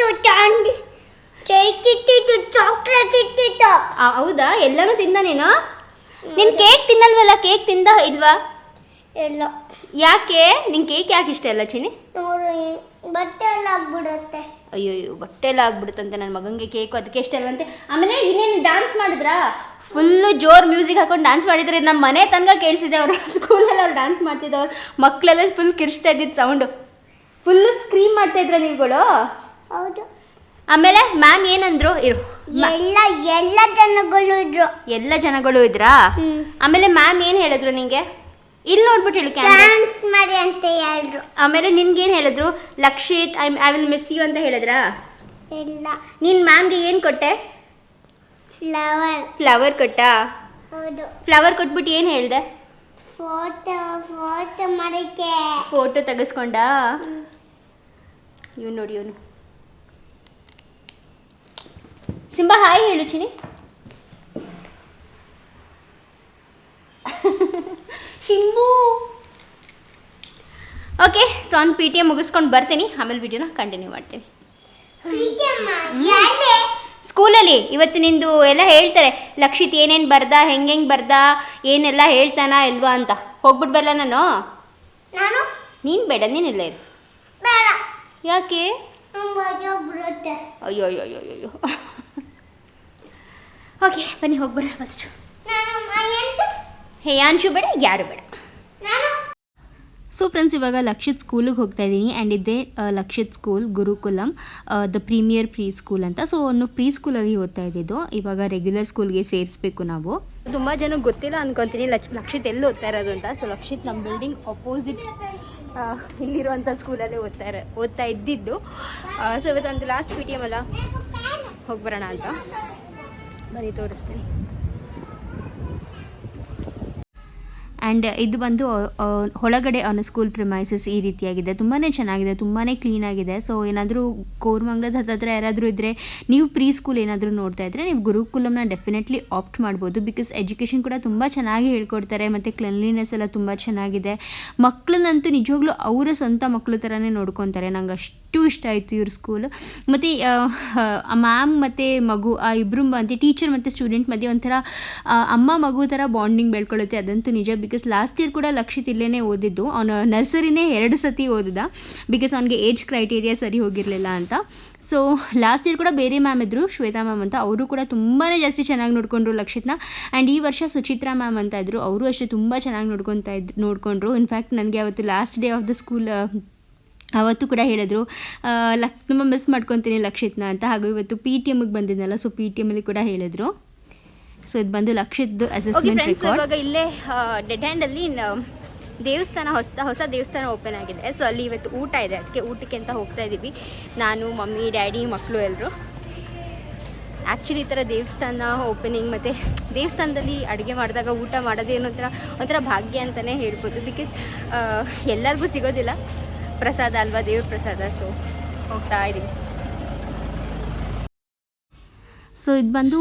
ಹೌದಾ? ಎಲ್ಲನೂ ತಿಂದ ನೀನು? ನೀನು ಕೇಕ್ ತಿನ್ನಲ್ವಲ್ಲ? ಕೇಕ್ ತಿಂದ ಇಲ್ವಾ? ಎಲ್ಲ. ಯಾಕೆ ನಿಂಗೆ ಕೇಕ್ ಯಾಕೆ ಇಷ್ಟ ಇಲ್ಲ ಚಿನಿ? ಬಟ್ಟೆ ಎಲ್ಲ ಆಗ್ಬಿಡುತ್ತೆ. ಅಯ್ಯೋ ಬಟ್ಟೆ ಎಲ್ಲ ಆಗ್ಬಿಡುತ್ತಂತೆ ನನ್ನ ಮಗನಿಗೆ ಕೇಕು, ಅದಕ್ಕೆ ಇಷ್ಟ ಅಲ್ವಂತೆ. ಆಮೇಲೆ ಇನ್ನೇನು ಡ್ಯಾನ್ಸ್ ಮಾಡಿದ್ರಾ? ಫುಲ್ಲು ಜೋರು ಮ್ಯೂಸಿಕ್ ಹಾಕೊಂಡು ಡ್ಯಾನ್ಸ್ ಮಾಡಿದ್ರೆ ನಮ್ಮ ಮನೆ ತನಕ ಕೇಳಿಸಿದೆ. ಅವರು ಸ್ಕೂಲಲ್ಲಿ ಅವ್ರು ಡ್ಯಾನ್ಸ್ ಮಾಡ್ತಿದ್ದವ್ರು, ಮಕ್ಕಳೆಲ್ಲ ಫುಲ್ ಕಿರ್ಚ್ತಾ ಇದ್ದಿದ್ದು ಸೌಂಡು, ಫುಲ್ಲು ಸ್ಕ್ರೀಮ್ ಮಾಡ್ತಾಯಿದ್ರ ನೀವುಗಳು? ಹೌದು. ಆಮೇಲೆ ಮ್ಯಾಮ್ ಏನಂದ್ರು? ಎಲ್ಲ ಜನಗಳು ಇದ್ರು. ಎಲ್ಲ ಜನಗಳು ಇದ್ರಾ? ಆಮೇಲೆ ಮ್ಯಾಮ್ ಏನು ಹೇಳಿದ್ರು ನಿಂಗೆ? ಇಲ್ಲಿ ನೋಡ್ಬಿಟ್ಟು ಹೇಳು, ಡ್ಯಾನ್ಸ್ ಮಾಡಿ ಅಂತ ಹೇಳಿದ್ರು. ಆಮೇಲೆ ನಿನ್ಗೇನು ಹೇಳಿದ್ರು? Lakshit I will miss you ಅಂತ ಹೇಳಿದ್ರಾ? ಇಲ್ಲ. ನೀನು ಮ್ಯಾಮ್ಗೆ ಏನು ಕೊಟ್ಟೆ? ಫ್ಲವರ್ ಕೊಟ್ಟಾ? ಹೌದು. ಫ್ಲವರ್ ಕೊಟ್ಬಿಟ್ಟು ಏನು ಹೇಳಿದೆ? ಫೋಟೋ ಮಾಡಿದ್ದೆ. ಫೋಟೋ ತೆಗೆಸ್ಕೊಂಡಾ? ಇವನು ನೋಡಿ, ಇವನು ಸಿಂಬಾ ಹಾಯ್ ಹೇಳು ಚಿನಿ. ಶಿಂಬು. ಓಕೆ, ಸೊ ಒಂದು PTM ಮುಗಿಸ್ಕೊಂಡು ಬರ್ತೀನಿ, ಆಮೇಲೆ ವಿಡಿಯೋನ ಕಂಟಿನ್ಯೂ ಮಾಡ್ತೀನಿ. ಸ್ಕೂಲಲ್ಲಿ ಇವತ್ತು ನಿಂದು ಎಲ್ಲ ಹೇಳ್ತಾರೆ, ಲಕ್ಷಿತ್ ಏನೇನು ಬರ್ದ, ಹೆಂಗೆ ಬರ್ದ, ಏನೆಲ್ಲ ಹೇಳ್ತಾನ ಇಲ್ವಾ ಅಂತ. ಹೋಗ್ಬಿಟ್ಟು ಬರಲ್ಲ ನಾನು? ನೀನು ಬೇಡ, ನೀನಿಲ್ಲ ಇರು. ಯಾಕೆ? ಅಯ್ಯೋ ಅಯ್ಯೋ ಅಯ್ಯೋ ಅಯ್ಯೋ. ಓಕೆ ಬನ್ನಿ ಹೋಗ್ಬರ ಫಸ್ಟು. ಹೇಯಾಂಶು ಬೇಡ, ಯಾರು ಬೇಡ. ಸೊ ಫ್ರೆಂಡ್ಸ್, ಇವಾಗ ಲಕ್ಷಿತ್ ಸ್ಕೂಲಿಗೆ ಹೋಗ್ತಾ ಇದ್ದೀನಿ ಆ್ಯಂಡ್ ಇದೇ Lakshit school Gurukulam the premier pre school ಅಂತ. ಸೊ ಅವನು ಪ್ರೀ ಸ್ಕೂಲಲ್ಲಿ ಓದ್ತಾ ಇದ್ದಿದ್ದು, ಇವಾಗ ರೆಗ್ಯುಲರ್ ಸ್ಕೂಲ್ಗೆ ಸೇರಿಸ್ಬೇಕು ನಾವು. ತುಂಬ ಜನ ಗೊತ್ತಿಲ್ಲ ಅನ್ಕೊತೀನಿ ಲಕ್ಷಿತ್ ಎಲ್ಲಿ ಓದ್ತಾ ಇರೋದು ಅಂತ. ಸೊ ಲಕ್ಷಿತ್ ನಮ್ಮ ಬಿಲ್ಡಿಂಗ್ ಅಪೋಸಿಟ್ ಇಲ್ಲಿರುವಂಥ ಸ್ಕೂಲಲ್ಲೇ ಓದ್ತಾ ಇದ್ದಿದ್ದು. ಸೊ ಇವತ್ತೊಂದು ಲಾಸ್ಟ್ PTM ಅಲ್ಲ, ಹೋಗಿ ಬರೋಣ ಅಂತ ಬರೀ ತೋರಿಸ್ತೀನಿ. ಆ್ಯಂಡ್ ಇದು ಬಂದು ಒಳಗಡೆ ಅವನ ಸ್ಕೂಲ್ ಪ್ರಿಮೈಸಸ್ ಈ ರೀತಿಯಾಗಿದೆ. ತುಂಬಾ ಚೆನ್ನಾಗಿದೆ, ತುಂಬಾ ಕ್ಲೀನಾಗಿದೆ. ಸೊ ಏನಾದರೂ ಕೋರಮಂಗಲದ ಹತ್ತಿರ ಯಾರಾದರೂ ಇದ್ದರೆ, ನೀವು ಪ್ರೀ ಸ್ಕೂಲ್ ಏನಾದರೂ ನೋಡ್ತಾ ಇದ್ದರೆ, ನೀವು ಗುರುಕುಲಂನ ಡೆಫಿನೆಟ್ಲಿ ಆಪ್ಟ್ ಮಾಡ್ಬೋದು. ಬಿಕಾಸ್ ಎಜುಕೇಷನ್ ಕೂಡ ತುಂಬ ಚೆನ್ನಾಗಿ ಹೇಳ್ಕೊಡ್ತಾರೆ ಮತ್ತು ಕ್ಲೆನ್ಲಿನೆಸ್ ಎಲ್ಲ ತುಂಬ ಚೆನ್ನಾಗಿದೆ. ಮಕ್ಕಳನ್ನಂತೂ ನಿಜವಾಗ್ಲೂ ಅವರ ಸ್ವಂತ ಮಕ್ಕಳು ಥರನೇ ನೋಡ್ಕೊತಾರೆ. ನಂಗೆ ಅಷ್ಟು ಇಷ್ಟ ಆಯಿತು ಇವ್ರ ಸ್ಕೂಲು. ಮತ್ತು ಮ್ಯಾಮ್ ಮತ್ತು ಮಗು ಆ ಇಬ್ಬರು ಮತ್ತು ಟೀಚರ್ ಮತ್ತು ಸ್ಟೂಡೆಂಟ್ ಮಧ್ಯೆ ಒಂಥರ ಅಮ್ಮ ಮಗು ಥರ ಬಾಂಡಿಂಗ್ ಬೆಳ್ಕೊಳ್ಳುತ್ತೆ. ಅದಂತೂ ನಿಜ. ಬಿಕಾಸ್ ಲಾಸ್ಟ್ ಇಯರ್ ಕೂಡ ಲಕ್ಷಿತ್ ಇಲ್ಲೇ ಓದಿದ್ದು. ಅವನು ನರ್ಸರಿನೇ 2 ಸತಿ ಓದಿದ, ಬಿಕಾಸ್ ಅವನಿಗೆ ಏಜ್ ಕ್ರೈಟೀರಿಯಾ ಸರಿ ಹೋಗಿರಲಿಲ್ಲ ಅಂತ. ಸೊ ಲಾಸ್ಟ್ ಇಯರ್ ಕೂಡ ಬೇರೆ ಮ್ಯಾಮ್ ಇದ್ದರು, ಶ್ವೇತಾ ಮ್ಯಾಮ್ ಅಂತ. ಅವರು ಕೂಡ ತುಂಬಾ ಜಾಸ್ತಿ ಚೆನ್ನಾಗಿ ನೋಡಿಕೊಂಡ್ರು ಲಕ್ಷಿತ್ನ. ಆ್ಯಂಡ್ ಈ ವರ್ಷ ಸುಚಿತ್ರಾ ಮ್ಯಾಮ್ ಅಂತ ಇದ್ದರು, ಅವರು ಅಷ್ಟೇ ತುಂಬ ಚೆನ್ನಾಗಿ ನೋಡ್ಕೊಂಡ್ರು. ಇನ್ಫ್ಯಾಕ್ಟ್ ನನಗೆ ಅವತ್ತು last day of the school ಅವತ್ತು ಕೂಡ ಹೇಳಿದ್ರು, ತುಂಬ ಮಿಸ್ ಮಾಡ್ಕೊತೀನಿ ಲಕ್ಷಿತ್ನ ಅಂತ. ಹಾಗೂ ಇವತ್ತು PTMಗೆ ಬಂದಿದ್ನಲ್ಲ, ಸೊ PTMಲ್ಲಿ ಕೂಡ ಹೇಳಿದ್ರು. ಸೊ ಇದು ಬಂದು ಲಕ್ಷಿತ್ ಅಸೆಸ್ಮೆಂಟ್ ರೆಕಾರ್ಡ್. ಇವಾಗ ಇಲ್ಲೇ ಡೆಡ್ ಹ್ಯಾಂಡಲ್ಲಿ ದೇವಸ್ಥಾನ ಹೊಸ ದೇವಸ್ಥಾನ ಓಪನ್ ಆಗಿದೆ. ಸೊ ಅಲ್ಲಿ ಇವತ್ತು ಊಟ ಇದೆ, ಅದಕ್ಕೆ ಊಟಕ್ಕೆ ಅಂತ ಹೋಗ್ತಾ ಇದ್ದೀವಿ. ನಾನು, ಮಮ್ಮಿ, ಡ್ಯಾಡಿ, ಮಕ್ಕಳು ಎಲ್ಲರೂ. ಆ್ಯಕ್ಚುಲಿ ಈ ಥರ ದೇವಸ್ಥಾನ ಓಪನಿಂಗ್ ಮತ್ತು ದೇವಸ್ಥಾನದಲ್ಲಿ ಅಡುಗೆ ಮಾಡಿದಾಗ ಊಟ ಮಾಡೋದೇ ಒಂಥರ ಭಾಗ್ಯ ಅಂತಲೇ ಹೇಳ್ಬೋದು. ಬಿಕಾಸ್ ಎಲ್ಲರಿಗೂ ಸಿಗೋದಿಲ್ಲ ಪ್ರಸಾದ ಅಲ್ವಾ, ದೇವ್ರ ಪ್ರಸಾದ. ಸೊ ಹೋಗ್ತಾ ಇದ್ದೀವಿ. ಸೊ ಇದು ಬಂದು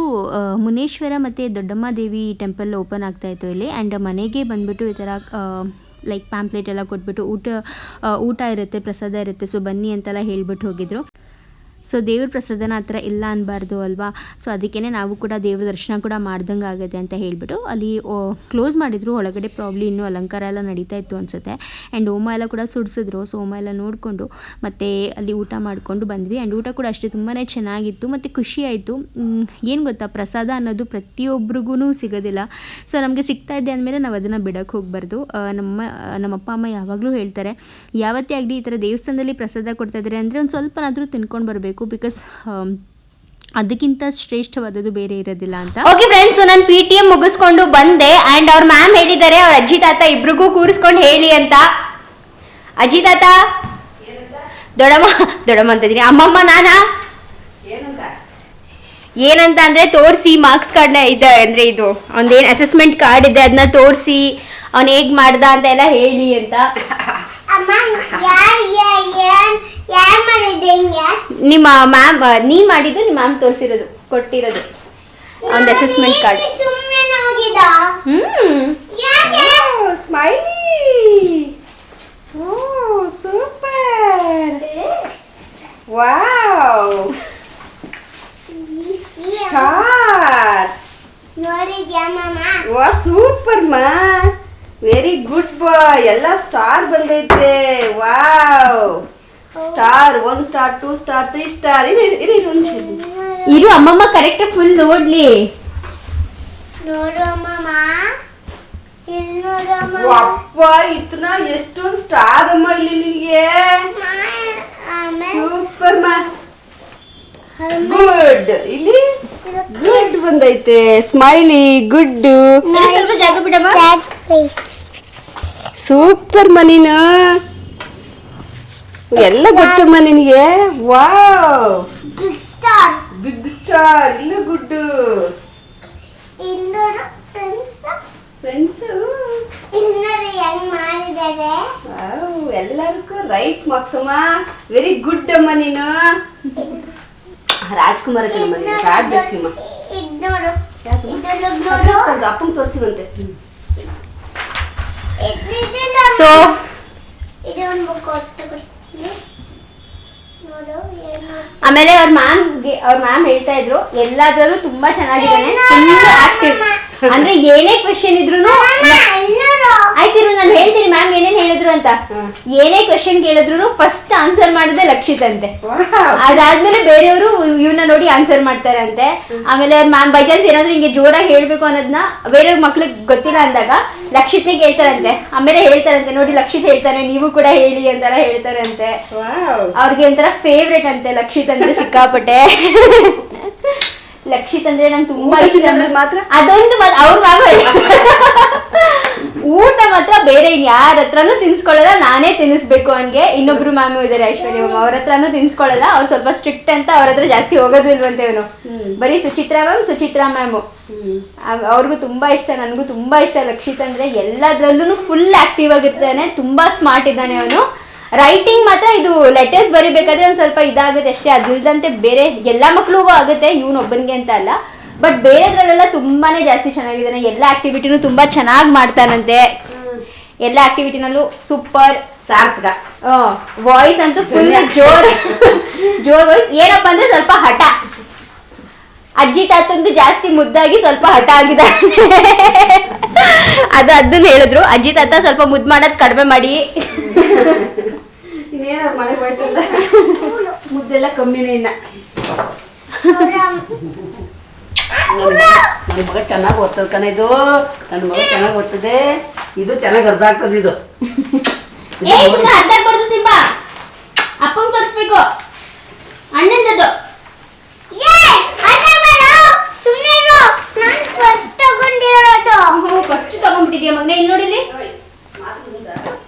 ಮುನೇಶ್ವರ ಮತ್ತು ದೊಡ್ಡಮ್ಮ ದೇವಿ ಟೆಂಪಲ್ ಓಪನ್ ಆಗ್ತಾಯಿತ್ತು ಇಲ್ಲಿ. ಆ್ಯಂಡ್ ಮನೆಗೆ ಬಂದುಬಿಟ್ಟು ಈ ಥರ ಲೈಕ್ ಪ್ಯಾಂಪ್ಲೆಟ್ ಎಲ್ಲ ಕೊಟ್ಬಿಟ್ಟು ಊಟ ಇರುತ್ತೆ, ಪ್ರಸಾದ ಇರುತ್ತೆ, ಸೊ ಬನ್ನಿ ಅಂತೆಲ್ಲ ಹೇಳ್ಬಿಟ್ಟು ಹೋಗಿದ್ರು. ಸೊ ದೇವ್ರ ಪ್ರಸಾದನ ಆ ಥರ ಇಲ್ಲ ಅನ್ನಬಾರ್ದು ಅಲ್ವಾ. ಸೊ ಅದಕ್ಕೇ ನಾವು ಕೂಡ ದೇವ್ರ ದರ್ಶನ ಕೂಡ ಮಾಡ್ದಂಗೆ ಆಗುತ್ತೆ ಅಂತ ಹೇಳಿಬಿಟ್ಟು ಅಲ್ಲಿ ಕ್ಲೋಸ್ ಮಾಡಿದರು. ಒಳಗಡೆ ಪ್ರಾಬ್ಲಿ ಇನ್ನೂ ಅಲಂಕಾರ ಎಲ್ಲ ನಡೀತಾ ಇತ್ತು ಅನಿಸುತ್ತೆ. ಆ್ಯಂಡ್ ಹೋಮ ಎಲ್ಲ ಕೂಡ ಸುಡಿಸಿದ್ರು. ಸೊ ಹೋಮ ಎಲ್ಲ ನೋಡಿಕೊಂಡು ಮತ್ತು ಅಲ್ಲಿ ಊಟ ಮಾಡಿಕೊಂಡು ಬಂದ್ವಿ. ಆ್ಯಂಡ್ ಊಟ ಕೂಡ ಅಷ್ಟೇ ತುಂಬಾ ಚೆನ್ನಾಗಿತ್ತು ಮತ್ತು ಖುಷಿ ಆಯಿತು. ಏನು ಗೊತ್ತಾ, ಪ್ರಸಾದ ಅನ್ನೋದು ಪ್ರತಿಯೊಬ್ಬರಿಗೂ ಸಿಗೋದಿಲ್ಲ. ಸೊ ನಮಗೆ ಸಿಗ್ತಾ ಇದೆ ಅಂದಮೇಲೆ ನಾವು ಅದನ್ನು ಬಿಡೋಕ್ಕೆ ಹೋಗಬಾರ್ದು. ನಮ್ಮ ಅಪ್ಪ ಅಮ್ಮ ಯಾವಾಗಲೂ ಹೇಳ್ತಾರೆ, ಯಾವತ್ತೇ ಆಗಲಿ ಈ ಥರ ದೇವಸ್ಥಾನದಲ್ಲಿ ಪ್ರಸಾದ ಕೊಡ್ತಾಯಿದ್ದಾರೆ ಅಂದರೆ ಒಂದು ಸ್ವಲ್ಪನಾದರೂ ತಿನ್ಕೊಂಡು ಬರಬೇಕು. ಬಿಕಾಸ್ ಅದಕ್ಕಿಂತ ಶ್ರೇಷ್ಠವಾದದ್ದು ಬೇರೆ ಇರೋದಿಲ್ಲ ಅಂತ. ಓಕೆ ಫ್ರೆಂಡ್ಸ್, ನಾನು PTM ಮುಗಿಸ್ಕೊಂಡು ಬಂದೆ. ಆ್ಯಂಡ್ ಅವ್ರ ಮ್ಯಾಮ್ ಹೇಳಿದ್ದಾರೆ ಅವ್ರ ಅಜ್ಜಿ ತಾತ ಇಬ್ರಿಗೂ ಕೂರಿಸ್ಕೊಂಡು ಹೇಳಿ ಅಂತ. ಅಜ್ಜಿ ತಾತ, ದೊಡ್ಡಮ್ಮ ಅಂತಿದ್ದೀನಿ, ಅಮ್ಮಮ್ಮ ನಾನಾ ಏನಂತ ಅಂದರೆ ತೋರಿಸಿ ಮಾರ್ಕ್ಸ್ ಕಾರ್ಡ್ನ ಇದೆ ಅಂದರೆ ಇದು ಅವ್ನದೇನು ಅಸೆಸ್ಮೆಂಟ್ ಕಾರ್ಡ್ ಇದೆ ಅದನ್ನ ತೋರಿಸಿ ಅವ್ನು ಹೇಗೆ ಮಾಡ್ದ ಅಂತ ಎಲ್ಲ ಹೇಳಿ ಅಂತ. ನಿಮ್ಮ ಮ್ಯಾಮ್ ನೀ ಮಾಡಿದ್ದು, ನಿಮ್ಮ ಮ್ಯಾಮ್ ತೋರಿಸಿರೋದು ಕೊಟ್ಟಿರೋದು ಒಂದು assessment card. Super, wow, super ಮಾ, ವೆರಿ ಗುಡ್ ಬಾಯ್. ಎಲ್ಲ ಸ್ಟಾರ್ ಬಂದೈತೆ. Wow, star, 1 star, 2 star, 3 star. ಇರು ಅಮ್ಮಮ್ಮ ಕರೆಕ್ಟ್ ಫುಲ್ ನೋಡ್ಲಿ. ಅಪ್ಪ ಇತ್ನ ಎಷ್ಟೊಂದು ಸ್ಟಾರ್ ಅಮ್ಮ ಇಲ್ಲಿ ನಿನಗೆ. ಸೂಪರ್ ಮಾ, ಗುಡ್. ಇಲ್ಲಿ ಗುಡ್ ಬಂದೈತೆ. Smiley, good. ಸ್ವಲ್ಪ ಜಾಗ ಬಿಡಮ್ಮ. ಸೂಪರ್ ಮಾ, ನೀನು ಎಲ್ಲ ಗೊತ್ತಮ್ಮ ನಿನಗೆ. Wow, big star. ಇಲ್ಲ ಗುಡ್. ಫ್ರೆಂಡ್ಸ್ ಎಲ್ಲರಿಗೂ ರೈಟ್ ಮಾರ್ಕ್ಸ್ ಅಮ್ಮ. ವೆರಿ ಗುಡ್ ಅಮ್ಮ ನೀನು. ರಾಜ್ಕುಮಾರ್ ಅಪ್ಪಂಗೆ ತೋರಿಸಿವಂತೆ. ಸೊ ಆಮೇಲೆ ಅವ್ರ ಮ್ಯಾಮ್ ಹೇಳ್ತಾ ಇದ್ರು ಎಲ್ಲಾದ್ರಲ್ಲೂ ತುಂಬಾ ಚೆನ್ನಾಗಿದ್ದಾನೆ, ತುಂಬಾ ಆಕ್ಟಿವ್. ಅಂದ್ರೆ ಏನೇ ಕ್ವೆಶ್ಚನ್ ಇದ್ರು ಆಯ್ತಿರು ನಾನು ಹೇಳ್ತೀನಿ ಮ್ಯಾಮ್ ಏನೇನ್ ಹೇಳಿದ್ರು ಮಾಡಿದ್ರು ಅಂತ ಏನೇ ಕ್ವೆಶನ್ ಕೇಳಿದ್ರು ಫಸ್ಟ್ ಆನ್ಸರ್ ಮಾಡಿದ್ರೆ ಲಕ್ಷಿತ್ ಅಂತೆ. ಅದಾದ್ಮೇಲೆ ಬೇರೆಯವರು ಇವನ್ನ ನೋಡಿ ಆನ್ಸರ್ ಮಾಡ್ತಾರೆ ಅಂತೆ. ಆಮೇಲೆ ಮ್ಯಾಮ್ ಬೈ ಚಾನ್ಸ್ ಏನಾದ್ರು ಹಿಂಗೆ ಜೋರಾಗಿ ಹೇಳ್ಬೇಕು ಅನ್ನೋದನ್ನ ಬೇರೆಯವ್ರ ಮಕ್ಳಿಗೆ ಗೊತ್ತಿಲ್ಲ ಅಂದಾಗ ಲಕ್ಷಿತ್ನೇ ಕೇಳ್ತಾರಂತೆ. ಆಮೇಲೆ ಹೇಳ್ತಾರಂತೆ ನೋಡಿ ಲಕ್ಷಿತ್ ಹೇಳ್ತಾನೆ ನೀವು ಕೂಡ ಹೇಳಿ ಅಂತೆಲ್ಲ ಹೇಳ್ತಾರಂತೆ. ಅವ್ರಿಗೆ ಒಂಥರ ಫೇವ್ರೇಟ್ ಅಂತೆ ಲಕ್ಷಿತ್ ಅಂದ್ರೆ ಸಿಕ್ಕಾಪಟ್ಟೆ. ಲಕ್ಷಿತ್ ಅಂದ್ರೆ ನಂಗೆ ತುಂಬಾ ಇಷ್ಟ. ಮಾತ್ರ ಅದೊಂದು ಅವ್ರ ಮ್ಯಾಮ್ ಊಟ ಮಾತ್ರ ಬೇರೆ ಇನ್ ಯಾರ ಹತ್ರನೂ ತಿನ್ಸ್ಕೊಳ್ಳಲ್ಲ, ನಾನೇ ತಿನ್ನಿಸ್ಬೇಕು ಅವನ್ಗೆ. ಇನ್ನೊಬ್ರು ಮ್ಯಾಮ್ ಇದಾರೆ ಐಶ್ವರ್ಯ ಮ್ಯಾಮ್, ಅವ್ರ ಹತ್ರನೂ ತಿನ್ಸ್ಕೊಳ್ಳಲ್ಲ. ಅವ್ರು ಸ್ವಲ್ಪ ಸ್ಟ್ರಿಕ್ಟ್ ಅಂತ ಅವ್ರ ಹತ್ರ ಜಾಸ್ತಿ ಹೋಗೋದು ಇಲ್ವಂತೆ ಇವನು. ಬರೀ ಸುಚಿತ್ರಾ ಮ್ಯಾಮ್ ಅವ್ರಿಗೂ ತುಂಬಾ ಇಷ್ಟ, ನನಗೂ ತುಂಬಾ ಇಷ್ಟ ಲಕ್ಷಿತ್ ಅಂದ್ರೆ. ಎಲ್ಲದ್ರಲ್ಲೂ ಫುಲ್ ಆಕ್ಟಿವ್ ಆಗಿರ್ತಾನೆ, ತುಂಬಾ ಸ್ಮಾರ್ಟ್ ಇದ್ದಾನೆ ಅವನು. ರೈಟಿಂಗ್ ಮಾತ್ರ ಇದು ಲೆಟರ್ಸ್ ಬರಿಬೇಕಾದ್ರೆ ಒಂದ್ ಸ್ವಲ್ಪ ಇದಾಗುತ್ತೆ ಅಷ್ಟೇ, ಅದಿಲ್ದಂತೆ ಬೇರೆ ಎಲ್ಲಾ ಮಕ್ಳಿಗೂ ಆಗುತ್ತೆ, ಇವನೊಬ್ಬನಿಗೆ ಅಂತ ಅಲ್ಲ. ಬಟ್ ಬೇರೆದ್ರಲ್ಲೆಲ್ಲ ತುಂಬಾನೇ ಜಾಸ್ತಿ ಚೆನ್ನಾಗಿದ್ದಾನೆ. ಎಲ್ಲ ಆಕ್ಟಿವಿಟಿನೂ ತುಂಬಾ ಚೆನ್ನಾಗಿ ಮಾಡ್ತಾನಂತೆ. ಎಲ್ಲ ಆಕ್ಟಿವಿಟಿನಲ್ಲೂ ಸೂಪರ್. ಸಾರ್ಥಕ ವಾಯ್ಸ್ ಅಂತೂ ಫುಲ್ ಜೋರ್ ವಾಯ್ಸ್. ಏನಪ್ಪ ಅಂದ್ರೆ ಸ್ವಲ್ಪ ಹಠ. ಅಜ್ಜಿ ತಾತಂದು ಜಾಸ್ತಿ ಮುದ್ದಾಗಿ ಸ್ವಲ್ಪ ಹಠ ಆಗಿದ್ದಾನೆ. ಅದನ್ನ ಹೇಳಿದ್ರು, ಅಜ್ಜಿ ತಾತ ಸ್ವಲ್ಪ ಮುದ್ದು ಮಾಡೋದು ಕಡಿಮೆ ಮಾಡಿ. ಇನ್ನೇನಾದ್ರು ಮನೆಗೆ ಹೋಯ್ತಲ್ಲ ಮುದ್ದೆಲ್ಲ ಕಮ್ಮಿನೇ. ಇನ್ನ ನನ್ನ ಮಗ ಚೆನ್ನಾಗಿ ಓದ್ತದ ಕಣ. ಇದು ನನ್ನ ಮಗ ಚೆನ್ನಾಗಿ ಓದ್ತದೆ. ಇದು ಚೆನ್ನಾಗಿ ಅರ್ಥ ಆಗ್ತದೆ. ಇದು ಅರ್ಥ ಆಗ್ಬಾರ್ದು ಸಿಂಬಾ, ಅಪ್ಪಂಗ್ ತೋರಿಸ್ಬೇಕು ಅಣ್ಣಂದದು. ಫಸ್ಟ್ ತಗೊಂಡ್ಬಿಟ್ಟಿದ್ಯಾ ಮಗನೇ, ಇಲ್ಲಿ ನೋಡಿಲಿ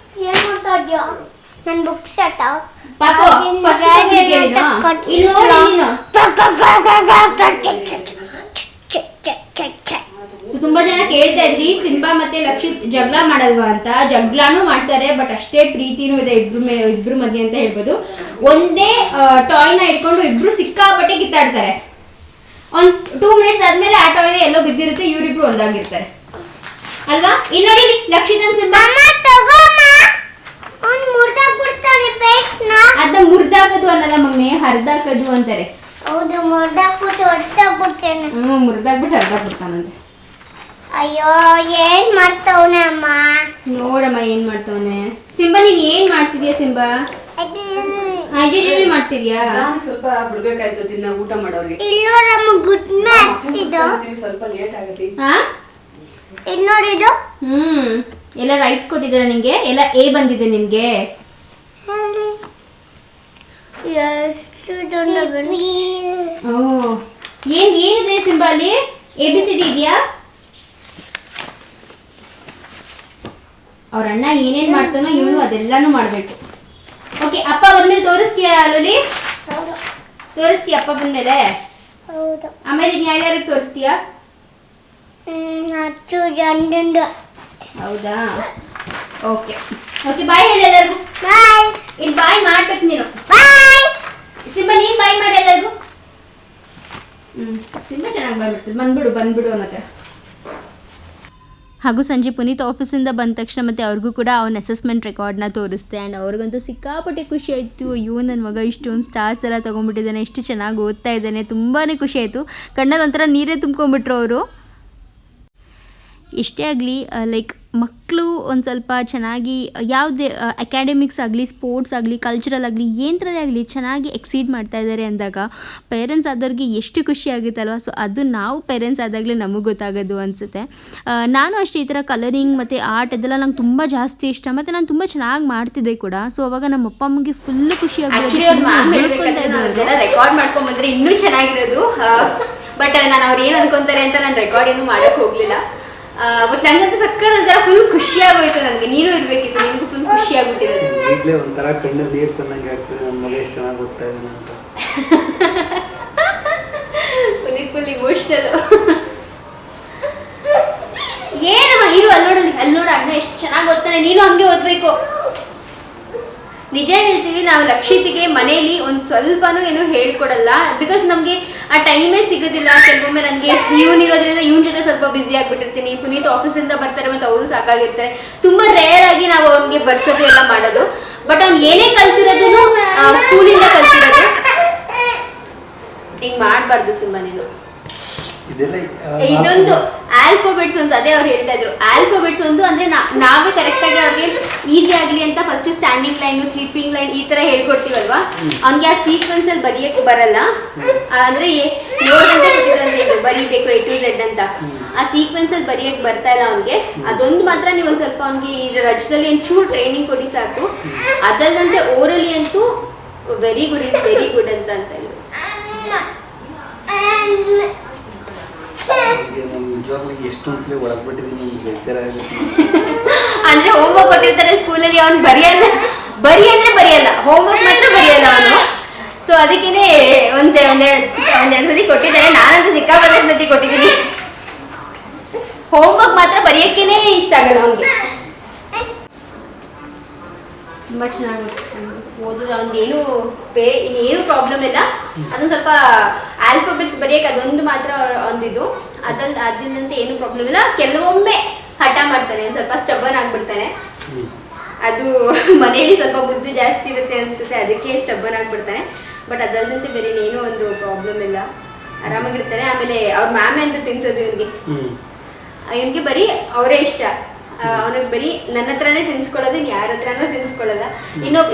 ನನ್ ಬುಕ್ ಸೆಟ್ ಪಾಪು ಫಸ್ಟ್ ತಗೊಂಡಿದ್ಯಾ ನೀನು? ಇಲ್ಲಿ ನೋಡಿ ನೀನು. ಸೊ ತುಂಬಾ ಜನ ಕೇಳ್ತಾ ಇದ್ರಿ ಸಿಂಬಾ ಮತ್ತೆ ಲಕ್ಷಿತ್ ಜಗಳ ಮಾಡಲ್ವಾ ಅಂತ. ಜಗಳಾನು ಮಾಡ್ತಾರೆ, ಬಟ್ ಅಷ್ಟೇ ಪ್ರೀತಿನೂ ಇದೆ ಇಬ್ರು ಮಧ್ಯೆ ಅಂತ ಹೇಳ್ಬೋದು. ಒಂದೇ ಟಾಯ್ನ ಇಟ್ಕೊಂಡು ಇಬ್ರು ಸಿಕ್ಕಾಪಟ್ಟೆ ಕಿತ್ತಾಡ್ತಾರೆ. ಒಂದ್ 2 ಮಿನಿಟ್ಸ್ ಆದ್ಮೇಲೆ ಆ ಟಾಯ್ ಎಲ್ಲೋ ಬಿದ್ದಿರುತ್ತೆ, ಇವರಿಬ್ರು ಒಂದಾಗಿರ್ತಾರೆ ಅಲ್ವಾ? ಇಲ್ಲಿ ನೋಡಿ ಲಕ್ಷಿತ್ ಸಿಂಬಾ ಅದನ್ನ ಮುರ್ದಾಕದು ಅನ್ನಲ್ಲ ಮಗನೆ, ಹರ್ದಾಕದು ಅಂತಾರೆ. ಹೌದು, ಮುರ್ದಾಕ್ಬಿಟ್ಟು ಹೊಡ್ದಾಕ್ಬಿಟ್ಟೇನೆ. ಮುರ್ದಾಕ್ಬಿಟ್ಟು ಹರ್ದಾಕ್ಬಿಡ್ತಾನಂತೆ. ಅಯ್ಯೋ ಏನ್ ಮಾಡ್ತವನೆ ಅಮ್ಮ. ನೋಡಮ್ಮ ಏನ್ ಮಾಡ್ತವನೆ. ಸಿಂಬಾ ನೀನ್ ಏನ್ ಮಾಡ್ತಿದ್ಯಾ ಸಿಂಬಾ? ಮಾಡ್ತಿದ್ಯಾ? ನಾನು ಸ್ವಲ್ಪ ಬಿಡ್ಬೇಕಾಯ್ತು ತಿನ್ನ ಊಟ ಮಾಡೋರಿಗೆ. ಇಲ್ಲೋ ನಮ್ಮ ಗುಡ್ ಮ್ಯಾಥ್ಸ್ ಇದು ಸ್ವಲ್ಪ ಲೇಟ್ ಆಗುತ್ತೆ. ಇಲ್ಲಿ ನೋಡಿದು. ಎಲ್ಲ ರೈಟ್ ಕೊಟ್ಟಿದ್ದಾರೆ ನಿಂಗೆ, ಎಲ್ಲ ಎ ಬಂದಿದೆ ನಿನ್ಗೆ. ಏನಿದೆ ಸಿಂಬಾ ಅಲ್ಲಿ? ABCD ಇದೆಯಾ? ಅವ್ರ ಅಣ್ಣ ಏನೇನ್ ಮಾಡ್ತಾನೋ ಇವನು ಅದೆಲ್ಲಾನು ಮಾಡ್ಬೇಕು. ಓಕೆ, ಅಪ್ಪ ಬಂದ್ಮೇಲೆ ತೋರಿಸ್ತೀಯಾ ಲೋಲಿ? ತೋರಿಸ್ತೀಯ ಅಪ್ಪ ಬಂದ್ಮೇಲೆ? ಆಮೇಲೆ ಯಾರ್ಯಾರಿಗೆ ತೋರಿಸ್ತೀಯಾ? ಹೌದಾ, ಓಕೆ ಓಕೆ. ಬಾಯ್ ಹೇಳಿ ಎಲ್ಲರಿಗೂ. ಬಾಯ್. ಇಲ್ಲಿ ಬಾಯ್ ಮಾಡ್ಬೇಕು ನೀನು. ಬಾಯ್ ಸಿಂಬಾ ನೀನ್ ಬಾಯ್ ಮಾಡಿ ಎಲ್ಲರಿಗೂ. ಸಿಂಬಾ ಚೆನ್ನಾಗಿ ಬಾಯ್ ಮಾಡ್ತಾರೆ. ಬಂದ್ಬಿಡು ಅನ್ನೋ ಥರ. ಹಾಗೂ ಸಂಜೆ ಪುನೀತ್ ಆಫೀಸಿಂದ ಬಂದ ತಕ್ಷಣ ಮತ್ತು ಅವ್ರಿಗೂ ಕೂಡ ಅವನ ಅಸೆಸ್ಮೆಂಟ್ ರೆಕಾರ್ಡ್ನ ತೋರಿಸ್ದೆ. ಆ್ಯಂಡ್ ಅವ್ರಿಗಂತೂ ಸಿಕ್ಕಾಪಟ್ಟೆ ಖುಷಿ ಆಯಿತು. ಅಯ್ಯೋ ನನ್ನ ಮಗ ಇಷ್ಟೊಂದು ಸ್ಟಾರ್ಸ್ ಎಲ್ಲ ತೊಗೊಂಡ್ಬಿಟ್ಟಿದ್ದಾನೆ, ಎಷ್ಟು ಚೆನ್ನಾಗಿ ಓದ್ತಾ ಇದ್ದಾನೆ, ತುಂಬಾ ಖುಷಿ ಆಯಿತು. ಕಣ್ಣಲ್ಲಿ ಒಂಥರ ನೀರೇ ತುಂಬ್ಕೊಂಡ್ಬಿಟ್ರು ಅವರು. ಎಷ್ಟೇ ಆಗಲಿ ಲೈಕ್ ಮಕ್ಕಳು ಒಂದು ಸ್ವಲ್ಪ ಚೆನ್ನಾಗಿ ಯಾವುದೇ ಅಕಾಡೆಮಿಕ್ಸ್ ಆಗಲಿ, ಸ್ಪೋರ್ಟ್ಸ್ ಆಗಲಿ, ಕಲ್ಚರಲ್ ಆಗಲಿ, ಏನರಲ್ಲೇ ಆಗಲಿ ಚೆನ್ನಾಗಿ ಎಕ್ಸೀಡ್ ಮಾಡ್ತಾ ಇದ್ದಾರೆ ಅಂದಾಗ ಪೇರೆಂಟ್ಸ್ ಆದವ್ರಿಗೆ ಎಷ್ಟು ಖುಷಿ ಆಗುತ್ತಲ್ವ. ಸೊ ಅದು ನಾವು ಪೇರೆಂಟ್ಸ್ ಆದಾಗಲೇ ನಮಗೆ ಗೊತ್ತಾಗೋದು ಅನಿಸುತ್ತೆ. ನಾನು ಅಷ್ಟೇ ಈ ಥರ ಕಲರಿಂಗ್ ಮತ್ತು ಆರ್ಟ್ ಅದೆಲ್ಲ ನಂಗೆ ತುಂಬ ಜಾಸ್ತಿ ಇಷ್ಟ, ಮತ್ತು ನಾನು ತುಂಬ ಚೆನ್ನಾಗಿ ಮಾಡ್ತಿದ್ದೆ ಕೂಡ. ಸೊ ಅವಾಗ ನಮ್ಮ ಅಪ್ಪ ಅಮ್ಮಗೆ ಫುಲ್ ಖುಷಿ ಆಗೋದು. ರೆಕಾರ್ಡ್ ಮಾಡ್ಕೊಂಬಂದ್ರೆ ಇನ್ನೂ ಚೆನ್ನಾಗಿರೋದು. ಬಟ್ ನಾನು ಅವ್ರು ಏನು ಅನ್ಕೊಂತಾರೆ ಅಂತ ನಾನು ರೆಕಾರ್ಡ್ ಏನು ಮಾಡೋಕ್ಕೆ ಹೋಗಲಿಲ್ಲ. ಬಟ್ ನಂಗಂತೂ ಸಕ್ಕತ್ ಒಂಥರ ಫುಲ್ ಖುಷಿ ಆಗೋಯ್ತು. ನನಗೆ ನೀನು ಇರ್ಬೇಕಿತ್ತು, ನಿನಗೂ ಫುಲ್ ಖುಷಿ ಆಗ್ಬಿಟ್ಟಿರೋದು. ಈಗಲೇ ಒಂಥರ ಕಣ್ಣಲ್ಲಿ ನೀರು ತಂದಂಗೆ ಆಗ್ತದೆ. ನನ್ನ ಮಗ ಎಷ್ಟು ಚೆನ್ನಾಗಿ ಓದ್ತಾ ಇದ್ದಾನೆ ಅಂತ. Full emotional. ಏನಮ್ಮ ಇರು, ಅಲ್ಲಿ ನೋಡು ಅಣ್ಣ ಎಷ್ಟು ಚೆನ್ನಾಗಿ ಓದ್ತಾನೆ, ನೀನು ಹಂಗೆ ಓದ್ಬೇಕು. ನಿಜ ಹೇಳ್ತೀವಿ, ನಾವು ಲಕ್ಷಿತಿಗೆ ಮನೇಲಿ ಒಂದು ಸ್ವಲ್ಪನೂ ಏನೂ ಹೇಳ್ಕೊಡಲ್ಲ. ಬಿಕಾಸ್ ನಮಗೆ ಆ ಟೈಮೇ ಸಿಗೋದಿಲ್ಲ. ಕೆಲವೊಮ್ಮೆ ನನಗೆ ಇವನಿರೋದ್ರಿಂದ ಇವನ ಜೊತೆ ಸ್ವಲ್ಪ ಬ್ಯುಸಿ ಆಗಿಬಿಟ್ಟಿರ್ತೀನಿ. ಪುನೀತ್ ಆಫೀಸಿಂದ ಬರ್ತಾರೆ ಮತ್ತು ಅವರು ಸಾಕಾಗಿರ್ತಾರೆ. ತುಂಬ ರೇರ್ ಆಗಿ ನಾವು ಅವನಿಗೆ ಬರ್ಸೋದು ಎಲ್ಲ ಮಾಡೋದು. ಬಟ್ ಅವ್ನು ಏನೇ ಕಲ್ತಿರೋದನ್ನು ಸ್ಕೂಲಿಂದ ಕಲ್ತಿರೋದು. ಹಿಂಗೆ ಮಾಡಬಾರ್ದು ಸಿಂಬಾ ನೀನು. ಇದೆಲ್ಲ ಇದೊಂದು ಆಲ್ಫಾಬೆಟ್ಸ್ ಒಂದು ಅದೇ ಅವ್ರು ಹೇಳ್ತಾ ಇದ್ರು. ಆಲ್ಫಾಬೆಟ್ಸ್ ಒಂದು ಅಂದ್ರೆ ನಾವೇ ಕರೆಕ್ಟ್ ಆಗಿ ಅವ್ರಿಗೆ ಈಸಿ ಆಗ್ಲಿ ಅಂತ first standing line, sleeping line ಈ ತರ ಹೇಳ್ಕೊಡ್ತೀವಲ್ವಾ, ಅವ್ನಿಗೆ ಆ ಸೀಕ್ವೆನ್ಸ್ ಅಲ್ಲಿ ಬರೆಯಕ್ಕೆ ಬರಲ್ಲ. ಅಂದ್ರೆ ನೋಡ್ದಂತೆ ಬರೀಬೇಕು A to Z ಅಂತ, ಆ ಸೀಕ್ವೆನ್ಸ್ ಅಲ್ಲಿ ಬರೆಯಕ್ ಬರ್ತಾ ಇಲ್ಲ ಅವ್ನಿಗೆ. ಅದೊಂದು ಮಾತ್ರ ನೀವು ಒಂದ್ ಸ್ವಲ್ಪ ಅವ್ನಿಗೆ ರಜದಲ್ಲಿ ಒಂಚೂರು ಟ್ರೈನಿಂಗ್ ಕೊಡಿ ಸಾಕು. ಅದಲ್ಲಂತೆ ಓರಲಿ ಅಂತೂ very good, is very good ಅಂತ ಇದ್ರು. ಎಷ್ಟೊಂದ್ಸಲಿ ಒಳಗ್ಬಿಟ್ಟಿದ್ದೀನಿ, ಬೇಜಾರಾಗುತ್ತೆ. ಅಂದ್ರೆ ಹೋಮ್ವರ್ಕ್ ಕೊಟ್ಟಿರ್ತಾರೆ ಸ್ಕೂಲಲ್ಲಿ, ಅವ್ನು ಬರೆಯಲ್ಲ ಹೋಮ್ವರ್ಕ್ ಮಾತ್ರ ಬರೆಯಲ್ಲ ಅವನು. ಸೊ ಅದಕ್ಕೇನೆ ಒಂದೆರಡು ಸತಿ ಕೊಟ್ಟಿದ್ದಾರೆ. ನಾನಂತೂ ಸಿಕ್ಕಾಪಟ್ಟೆ ಸತಿ ಕೊಟ್ಟಿದ್ದೀನಿ. ಹೋಮ್ವರ್ಕ್ ಮಾತ್ರ ಬರೆಯಕ್ಕೇನೆ ಇಷ್ಟ ಆಗಲ್ಲ ಅವನಿಗೆ. ತುಂಬಾ ಚೆನ್ನಾಗುತ್ತೆ ಓದೋದು. ಅವ್ನಿಗೇನು ಬೇರೆ ಇನ್ನೇನು ಪ್ರಾಬ್ಲಮ್ ಇಲ್ಲ. ಅದೊಂದು ಸ್ವಲ್ಪ ಆಲ್ಫಾಬೆಟ್ಸ್ ಬರೆಯಕ್ಕೆ ಅದೊಂದು ಮಾತ್ರ ಒಂದಿದ್ದು. ಅದಿಲ್ಲಂತೆ ಏನು ಪ್ರಾಬ್ಲಮ್ ಇಲ್ಲ. ಕೆಲವೊಮ್ಮೆ ಹಠ ಮಾಡ್ತಾನೆ, ಒಂದು ಸ್ವಲ್ಪ ಸ್ಟಬ್ಬನ್ ಆಗ್ಬಿಡ್ತಾನೆ. ಅದು ಮನೆಯಲ್ಲಿ ಸ್ವಲ್ಪ ಬುದ್ಧಿ ಜಾಸ್ತಿ ಇರುತ್ತೆ ಅನ್ಸುತ್ತೆ, ಅದಕ್ಕೆ ಸ್ಟಬ್ಬನ್ ಆಗ್ಬಿಡ್ತಾನೆ. ಬಟ್ ಅದಲ್ಲದಂತೆ ಬೇರೆ ಏನೋ ಒಂದು ಪ್ರಾಬ್ಲಮ್ ಇಲ್ಲ, ಆರಾಮಾಗಿರ್ತಾನೆ. ಆಮೇಲೆ ಅವ್ರ ಮ್ಯಾಮೆ ಅಂತ ತಿನ್ಸೋದು ಇವನಿಗೆ ಬರೀ ಅವರೇ ಇಷ್ಟ. ಅವನಿಗೆ ಬರೀ ನನ್ನ ಹತ್ರನೇ ತಿನ್ಸ್ಕೊಳ್ಳೋದು, ಯಾರ ಹತ್ರನೂ ತಿನ್ಸ್ಕೊಳ್ಳೋದ.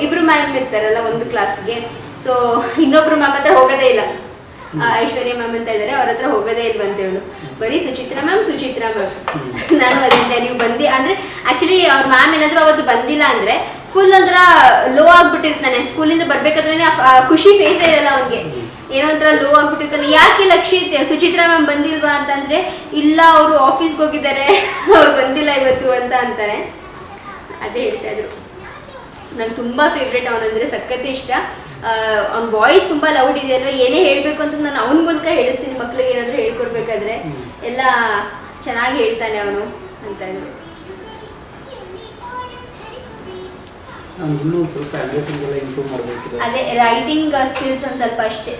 ಇಬ್ರು ಮ್ಯಾಮ್ ಇರ್ತಾರಲ್ಲ ಒಂದು ಕ್ಲಾಸ್ಗೆ, ಸೊ ಇನ್ನೊಬ್ರು ಮ್ಯಾಮ್ ಹತ್ರ ಹೋಗೋದೇ ಇಲ್ಲ. ಐಶ್ವರ್ಯ ಮ್ಯಾಮ್ ಅಂತ ಇದ್ದಾರೆ, ಅವ್ರ ಹತ್ರ ಹೋಗೋದೇ ಇಲ್ವಂತೆ ಇವಳು. ಬರೀ ಸುಚಿತ್ರಾ ಮ್ಯಾಮ್. ನಾನು ಅದರಿಂದ ನೀವು ಬಂದು ಅಂದ್ರೆ ಆಕ್ಚುಲಿ ಅವ್ರ ಮ್ಯಾಮ್ ಏನಾದ್ರು ಅವತ್ತು ಬಂದಿಲ್ಲ ಅಂದ್ರೆ ಫುಲ್ ಒಂಥರ ಲೋ ಆಗ್ಬಿಟ್ಟಿರ್ತಾನೆ. ಸ್ಕೂಲಿಂದ ಬರ್ಬೇಕಾದ್ರೆ ಖುಷಿ ಫೇಸೇ ಇರಲ್ಲ ಅವ್ನಿಗೆ, ಏನೋ ಒಂಥರ ಲೋ ಆಗ್ಬಿಟ್ಟಿರ್ತಾನೆ. ಯಾಕೆ ಲಕ್ಷಿತ್ ಸುಚಿತ್ರಾ ಮ್ಯಾಮ್ ಬಂದಿಲ್ವಾ ಅಂತಂದ್ರೆ, ಇಲ್ಲ ಅವರು ಆಫೀಸ್ಗೆ ಹೋಗಿದ್ದಾರೆ, ಅವ್ರು ಬಂದಿಲ್ಲ ಇವತ್ತು ಅಂತ ಅಂತಾರೆ. ಅದೇ ಹೇಳ್ತಾ ಇದ್ರು. ನಂಗೆ ತುಂಬಾ ಫೇವ್ರೇಟ್ ಅವನಂದ್ರೆ, ಸಖತ್ ಇಷ್ಟ. ಅವ್ನ ವಾಯ್ಸ್ ತುಂಬಾ ಲೌಡ್ ಇದೆ ಅಲ್ವಾ, ಏನೇ ಹೇಳ್ಬೇಕು ಅಂತ ನಾನು ಅವನ ಮೂಲಕ ಹೇಳಿಸ್ತೀನಿ. ಮಕ್ಳಿಗೆ ಏನಾದ್ರು ಹೇಳ್ಕೊಡ್ಬೇಕಾದ್ರೆ ಎಲ್ಲ ಚೆನ್ನಾಗಿ ಹೇಳ್ತಾನೆ ಅವನು ಅಂತ ಇದ್ರು. ಇನ್ನೂ ಸ್ವಲ್ಪ ಹ್ಯಾಂಡ್ರೈಟಿಂಗ್ ಎಲ್ಲ ಇಂಪ್ರೂವ್ ಮಾಡಬೇಕಿದೆ. ಅದೇ ರೈಟಿಂಗ್ ಸ್ಕಿಲ್ಸ್ ಒಂದು ಸ್ವಲ್ಪ ಅಷ್ಟೇ.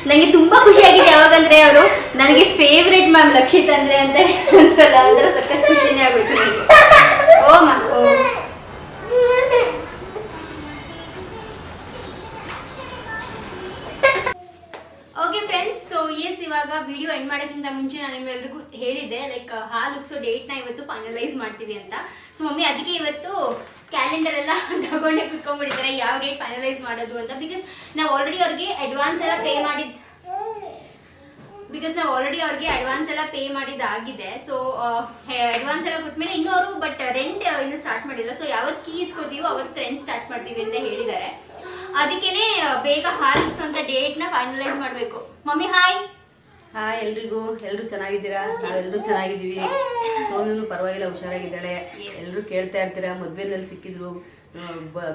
ನನಗೆ ತುಂಬಾ ಖುಷಿಯಾಗಿದೆ ಯಾವಾಗಂದ್ರೆ ಅವರು ನನಗೆ ಫೇವ್ರೇಟ್ ಮ್ಯಾಮ್ ಲಕ್ಷಿತ್ ಅಂದ್ರೆ ಅಂತ ಅನ್ಸಲ್ಲ, ಅಂದ್ರೆ ಸಖತ್ ಖುಷಿನೇ ಆಗುತ್ತೆ ನನಗೆ. ಓ ಮ್ಯಾಮ್ ಓ. ಓಕೆ ಫ್ರೆಂಡ್ಸ್, ಸೊ ಎಸ್ ಇವಾಗ ವಿಡಿಯೋ ಎಂಡ್ ಮಾಡೋಕ್ಕಿಂತ ಮುಂಚೆ ನಾನು ನಿಮ್ಮೆಲ್ರಿಗೂ ಹೇಳಿದ್ದೆ ಲೈಕ್ ಹಾಲು ಉಗ್ಸೋ ಡೇಟ್ನ ಇವತ್ತು ಫೈನಲೈಸ್ ಮಾಡ್ತೀವಿ ಅಂತ. ಸೊ ಮಮ್ಮಿ ಅದಕ್ಕೆ ಇವತ್ತು ಕ್ಯಾಲೆಂಡರ್ ಎಲ್ಲ ತಗೊಂಡೇ ಕುತ್ಕೊಂಡ್ಬಿಟ್ಟಿದ್ದಾರೆ ಯಾವ ಡೇಟ್ ಫೈನಲೈಸ್ ಮಾಡೋದು ಅಂತ. ಬಿಕಾಸ್ ನಾವು ಆಲ್ರೆಡಿ ಅವ್ರಿಗೆ ಅಡ್ವಾನ್ಸ್ ಎಲ್ಲ ಪೇ ಮಾಡಿದ್ದಾಗಿದೆ. ಸೊ ಅಡ್ವಾನ್ಸ್ ಎಲ್ಲ ಕೊಟ್ಮೇಲೆ ಇನ್ನೂ ಅವರು ಬಟ್ ರೆಂಟ್ ಇನ್ನೂ ಸ್ಟಾರ್ಟ್ ಮಾಡಿಲ್ಲ. ಸೊ ಯಾವತ್ತು ಕೀ ಇಸ್ಕೋತೀವೋ ಅವತ್ತು ರೆಂಟ್ ಸ್ಟಾರ್ಟ್ ಮಾಡ್ತೀವಿ ಅಂತ ಹೇಳಿದ್ದಾರೆ. ಅದಕ್ಕೇನೆ ಬೇಗ ಹಾಲು ಉಗ್ಸೋಂಥ ಡೇಟ್ನ ಫೈನಲೈಸ್ ಮಾಡಬೇಕು. Mummy hi. ಹಾಯ್ ಎಲ್ರಿಗೂ. ಎಲ್ಲರೂ ಚೆನ್ನಾಗಿದ್ದೀರಾ? ನಾವೆಲ್ಲರೂ ಚೆನ್ನಾಗಿದ್ದೀವಿ. ಸೋನು ಪರವಾಗಿಲ್ಲ, ಹುಷಾರಾಗಿದ್ದಾಳೆ. ಎಲ್ಲರೂ ಕೇಳ್ತಾ ಇರ್ತೀರಾ, ಮದ್ವೆನಲ್ಲಿ ಸಿಕ್ಕಿದ್ರು,